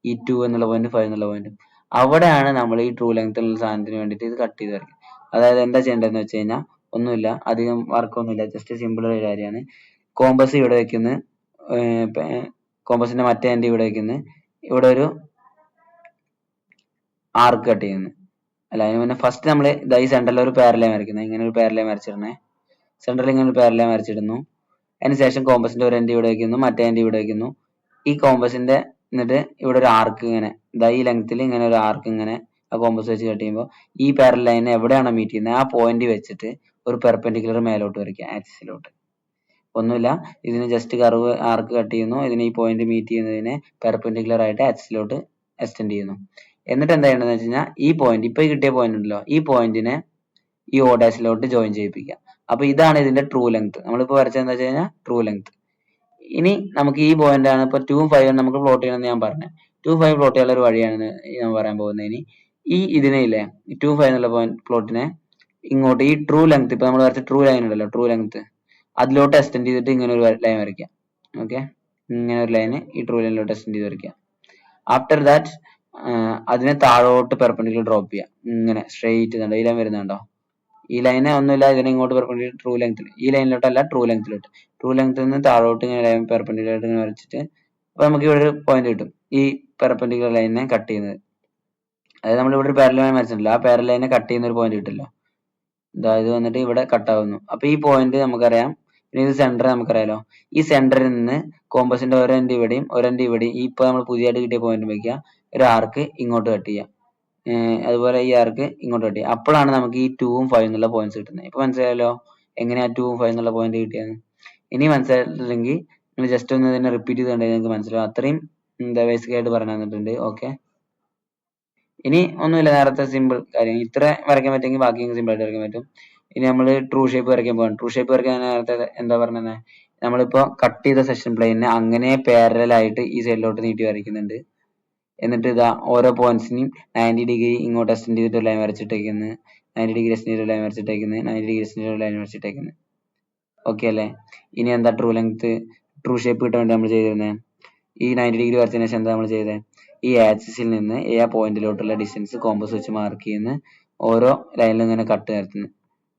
ഈ 2 എന്നുള്ള പോയിന്റ് 5 എന്നുള്ള പോയിന്റ്. അവിടെയാണ് നമ്മൾ ഈ ട്രൂ ലെങ്ത് ഉള്ള സാധനത്തിന് വേണ്ടിയിട്ട് ഇത് കട്ട് ചെയ്ത് വരയ്ക്കുന്നത്. അതായത് എന്താ ചെയ്യേണ്ടതെന്ന് വെച്ച് കഴിഞ്ഞാൽ ഒന്നുമില്ല, അധികം വർക്കൊന്നുമില്ല, ജസ്റ്റ് സിമ്പിൾ ഒരു കാര്യമാണ്. കോമ്പസ് ഇവിടെ വെക്കുന്നു, കോമ്പസിന്റെ മറ്റേ എൻഡ് ഇവിടെ വെക്കുന്നു, ഇവിടെ ഒരു ആർക്ക് കട്ട് ചെയ്യുന്നു. അല്ല, അതിന് മുന്നേ ഫസ്റ്റ് നമ്മൾ ഈ സെന്ററിൽ ഒരു പാരലൈൻ വരയ്ക്കുന്നത്. ഇങ്ങനെ ഒരു പാരലൈൻ വരച്ചിടണേ. സെന്ററിൽ ഇങ്ങനെ ഒരു പാരലൈൻ വരച്ചിടുന്നു. അതിനുശേഷം കോമ്പസിന്റെ ഒരു എൻഡ് ഇവിടെ വെക്കുന്നു, മറ്റേ എൻഡ് ഇവിടെ വെക്കുന്നു. ഈ കോമ്പസിന്റെ എന്നിട്ട് ഇവിടെ ഒരു ആർക്ക് ഇങ്ങനെ ഈ ലെങ്ത്തിൽ ഇങ്ങനെ ഒരു ആർക്ക് ഇങ്ങനെ ആ കോമ്പസ് വെച്ച് കട്ട് ചെയ്യുമ്പോൾ ഈ പാരലൽ ലൈൻ എവിടെയാണോ മീറ്റ് ചെയ്യുന്നത് ആ പോയിന്റ് വെച്ചിട്ട് ഒരു പെർപെൻഡിക്കുലർ മേലോട്ട് വരയ്ക്കുക, ആക്സിസിലോട്ട്. ഒന്നുമില്ല, ഇതിന് ജസ്റ്റ് കർവ് ആർക്ക് കട്ട് ചെയ്യുന്നു, ഇതിന് ഈ പോയിന്റ് മീറ്റ് ചെയ്യുന്നതിനെ പെർപെൻഡിക്കുലർ ആയിട്ട് ആക്സിസിലോട്ട് എക്സ്റ്റെൻഡ് ചെയ്യുന്നു. എന്നിട്ട് എന്താ ചെയ്യേണ്ടതെന്ന് വെച്ച് കഴിഞ്ഞാൽ ഈ പോയിന്റ്, ഇപ്പൊ കിട്ടിയ പോയിന്റ് ഉണ്ടല്ലോ, ഈ പോയിന്റിനെ ഈ ഓ ഡാഷിലോട്ട് ജോയിൻ ചെയ്യിപ്പിക്കുക. അപ്പൊ ഇതാണ് ഇതിന്റെ ട്രൂ ലെങ്ത്. നമ്മളിപ്പോ വരച്ചത് എന്താ വെച്ച് കഴിഞ്ഞാൽ ട്രൂ ലെങ്ത്. ഇനി നമുക്ക് ഈ പോയിന്റ് ആണ് ഇപ്പൊ 2 5 നമുക്ക് പ്ലോട്ട് ചെയ്യണമെന്ന് ഞാൻ പറഞ്ഞു. 2 5 പ്ലോട്ട് ചെയ്യാനുള്ള ഒരു വഴിയാണ് ഞാൻ പറയാൻ പോകുന്നത്. ഇനി ഈ ഇതിനെ ഇല്ലേ 2 5 എന്നുള്ള പോയിന്റ് പ്ലോട്ടിനെ ഇങ്ങോട്ട് ഈ ട്രൂ ലെങ്ത്, ഇപ്പൊ നമ്മൾ വരച്ച ട്രൂ ലൈൻ ഉണ്ടല്ലോ, ട്രൂ ലെങ്ത് അതിലോട്ട് എക്സ്റ്റെൻഡ് ചെയ്തിട്ട് ഇങ്ങനെ ഒരു ലൈൻ വരയ്ക്കാം. ഓക്കെ, ഇങ്ങനെ ഒരു ലൈന് ഈ ട്രൂ ലൈനിലോട്ട് എക്സ്റ്റെൻഡ് ചെയ്ത് വരയ്ക്കാം. ആഫ്റ്റർ ദാറ്റ് അതിനെ താഴോട്ട് പെർപെൻഡിക്കുലർ ഡ്രോപ്പ് ചെയ്യാം. ഇങ്ങനെ സ്ട്രെയിറ്റ് ഈ ലൈൻ വരുന്നുണ്ടോ, ഈ ലൈനെ ഒന്നുമില്ല, ഇതിനെ ഇങ്ങോട്ട് പെർപെൻഡിക്കുലർ ട്രൂ ലെങ്ത്തിൽ, ഈ ലൈനിലോട്ടല്ല ട്രൂ ലെങ്ത്തിലോട്ട്, ട്രൂ ലെങ്ത്തിൽ നിന്ന് താഴോട്ട് ഇങ്ങനെ ലൈൻ പെർപെൻഡിക്കുലർ ആയിട്ട് ഇങ്ങനെ വരച്ചിട്ട് അപ്പൊ നമുക്ക് ഇവിടെ ഒരു പോയിന്റ് കിട്ടും, ഈ പെർപെൻഡിക്കുലർ ലൈനിനെ കട്ട് ചെയ്യുന്നത്. അതായത് നമ്മൾ ഇവിടെ ഒരു പാരലൽ ലൈൻ വരച്ചിട്ടില്ല, ആ പാരലൽ ലൈനെ കട്ട് ചെയ്യുന്ന ഒരു പോയിന്റ് കിട്ടില്ല. ഇത് വന്നിട്ട് ഇവിടെ കട്ട് ആവുന്നു. അപ്പൊ ഈ പോയിന്റ് നമുക്കറിയാം. പിന്നെ ഇത് സെന്റർ നമുക്കറിയാലോ. ഈ സെന്ററിൽ നിന്ന് കോമ്പസിന്റെ ഒരു എൻഡ് ഇവിടെയും ഒരു എൻഡ് ഇവിടെയും ഈ ഇപ്പൊ നമ്മൾ പുതിയതായിട്ട് കിട്ടിയ പോയിന്റ് വയ്ക്കുക, ഒരു ആർക്ക് ഇങ്ങോട്ട് കട്ട് ചെയ്യാം. അതുപോലെ ഈ ആർക്ക് ഇങ്ങോട്ട് കട്ട് ചെയ്യാം. അപ്പോഴാണ് നമുക്ക് ഈ 2 ഉം 5 എന്നുള്ള പോയിന്റ്സ് കിട്ടുന്നത്. ഇപ്പൊ മനസ്സിലായല്ലോ എങ്ങനെയാ 2 ഉം 5 എന്നുള്ള പോയിന്റ് കിട്ടിയത്. ഇനി മനസ്സിലായിട്ടില്ലെങ്കിൽ നിങ്ങൾ ജസ്റ്റ് ഒന്ന് ഇതിനെ റിപ്പീറ്റ് ചെയ്ത് കണ്ടാൽ നിങ്ങൾക്ക് മനസ്സിലാവും. അത്രയും ബേസിക് ആയിട്ട് പറഞ്ഞു തന്നിട്ടുണ്ട്. ഓക്കെ, ഇനി ഒന്നുമില്ല, നേരത്തെ സിമ്പിൾ കാര്യം ഇത്ര വരയ്ക്കാൻ പറ്റുമെങ്കിൽ ബാക്കി സിമ്പിൾ ആയിട്ട് വരയ്ക്കാൻ പറ്റും. ഇനി നമ്മൾ ട്രൂ ഷേപ്പ് വരയ്ക്കാൻ പോകാം. ട്രൂ ഷേപ്പ് വരയ്ക്കാൻ നേരത്തെ എന്താ പറഞ്ഞത്, നമ്മളിപ്പോ കട്ട് ചെയ്ത സെക്ഷൻ പ്ലെയിനെ അങ്ങനെ പാരലൽ ആയിട്ട് ഈ സൈഡിലോട്ട് നീട്ടി വരയ്ക്കുന്നുണ്ട്. എന്നിട്ട് ഇതാ ഓരോ പോയിന്റ്സിനെയും 90 ഡിഗ്രി ഇങ്ങോട്ട് എക്സ്റ്റെൻഡ് ചെയ്തിട്ട് ലൈൻ വരച്ചിട്ടേക്കുന്നത്, 90 ഡിഗ്രി എക്സ്റ്റെൻഡ് ചെയ്തിട്ട് ലൈൻ വരച്ചിട്ടേക്കുന്നത്, 90 ഡിഗ്രി എക്സ്റ്റെൻഡ് ചെയ്തിട്ട് ലൈൻ വരച്ചിട്ടേക്കുന്നത്. ഓക്കെ അല്ലേ. ഇനി എന്താ ട്രൂ ലെങ്ത്, ട്രൂ ഷേപ്പ് കിട്ടാൻ വേണ്ടി നമ്മൾ ചെയ്തിരുന്നത്, ഈ 90 ഡിഗ്രി വരച്ചതിന് ശേഷം എന്താ നമ്മൾ ചെയ്തത്, ഈ ആക്സിസിൽ നിന്ന് ആ പോയിന്റിലോട്ടുള്ള ഡിസ്റ്റൻസ് കോമ്പസ് വെച്ച് മാർക്ക് ചെയ്യുന്ന ഓരോ ലൈനിലും ഇങ്ങനെ കട്ട് നിരത്തുന്നു.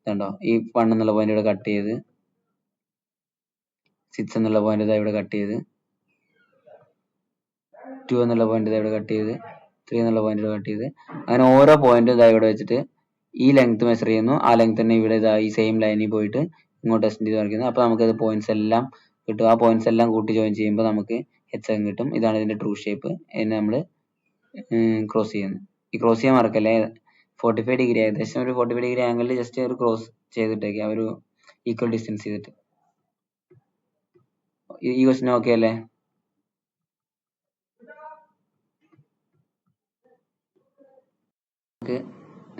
കണ്ടോ, ഈ 1 എന്നുള്ള പോയിന്റ് ഇവിടെ കട്ട് ചെയ്ത്, 6 എന്നുള്ള പോയിന്റ് ഇവിടെ കട്ട് ചെയ്ത്, 2 എന്നുള്ള പോയിന്റ് ഇവിടെ കട്ട് ചെയ്ത്, 3 എന്നുള്ള പോയിന്റ് ഇവിടെ കട്ട് ചെയ്ത്, അങ്ങനെ ഓരോ പോയിന്റും ഇവിടെ വെച്ചിട്ട് ഈ ലെങ്ത് മെഷർ ചെയ്യുന്നു. ആ ലെങ്ത് തന്നെ ഇവിടെ ഈ സെയിം ലൈനിൽ പോയിട്ട് ഇങ്ങോട്ട് എക്സ്റ്റെൻഡ് ചെയ്ത് വരയ്ക്കുന്നു. അപ്പൊ നമുക്ക് പോയിന്റ്സ് എല്ലാം കിട്ടും. ആ പോയിന്റ്സ് എല്ലാം കൂട്ടി ജോയിൻ ചെയ്യുമ്പോൾ നമുക്ക് HM കിട്ടും. ഇതാണ് ഇതിന്റെ ട്രൂ ഷേപ്പ്. ഇതിനെ നമ്മൾ ക്രോസ് ചെയ്യുന്നു. ഈ ക്രോസ് ചെയ്യാൻ മറക്കല്ലേ, 45 ഡിഗ്രി ഏകദേശം ഒരു 45 ഡിഗ്രി ആംഗിളിൽ ജസ്റ്റ് ഒരു ക്രോസ് ചെയ്തിട്ടേക്ക് ഒരു ഈക്വൽ ഡിസ്റ്റൻസ് ചെയ്തിട്ട്. ഈ ക്വസ്റ്റ്യൻ ഓക്കെ അല്ലേ.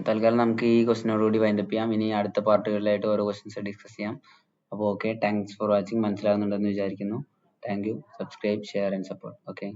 തൽക്കാലം നമുക്ക് ഈ ക്വസ്റ്റിനോടുകൂടി വൈൻഡപ്പ് ചെയ്യാം. ഇനി അടുത്ത പാർട്ടുകളിലായിട്ട് ഓരോ ക്വസ്റ്റ്യൻസ് ഡിസ്കസ് ചെയ്യാം. അപ്പോൾ ഓക്കെ, താങ്ക്സ് ഫോർ വാച്ചിങ്. മനസ്സിലാകുന്നുണ്ടെന്ന് വിചാരിക്കുന്നു. Thank you. Subscribe, share and support. Okay.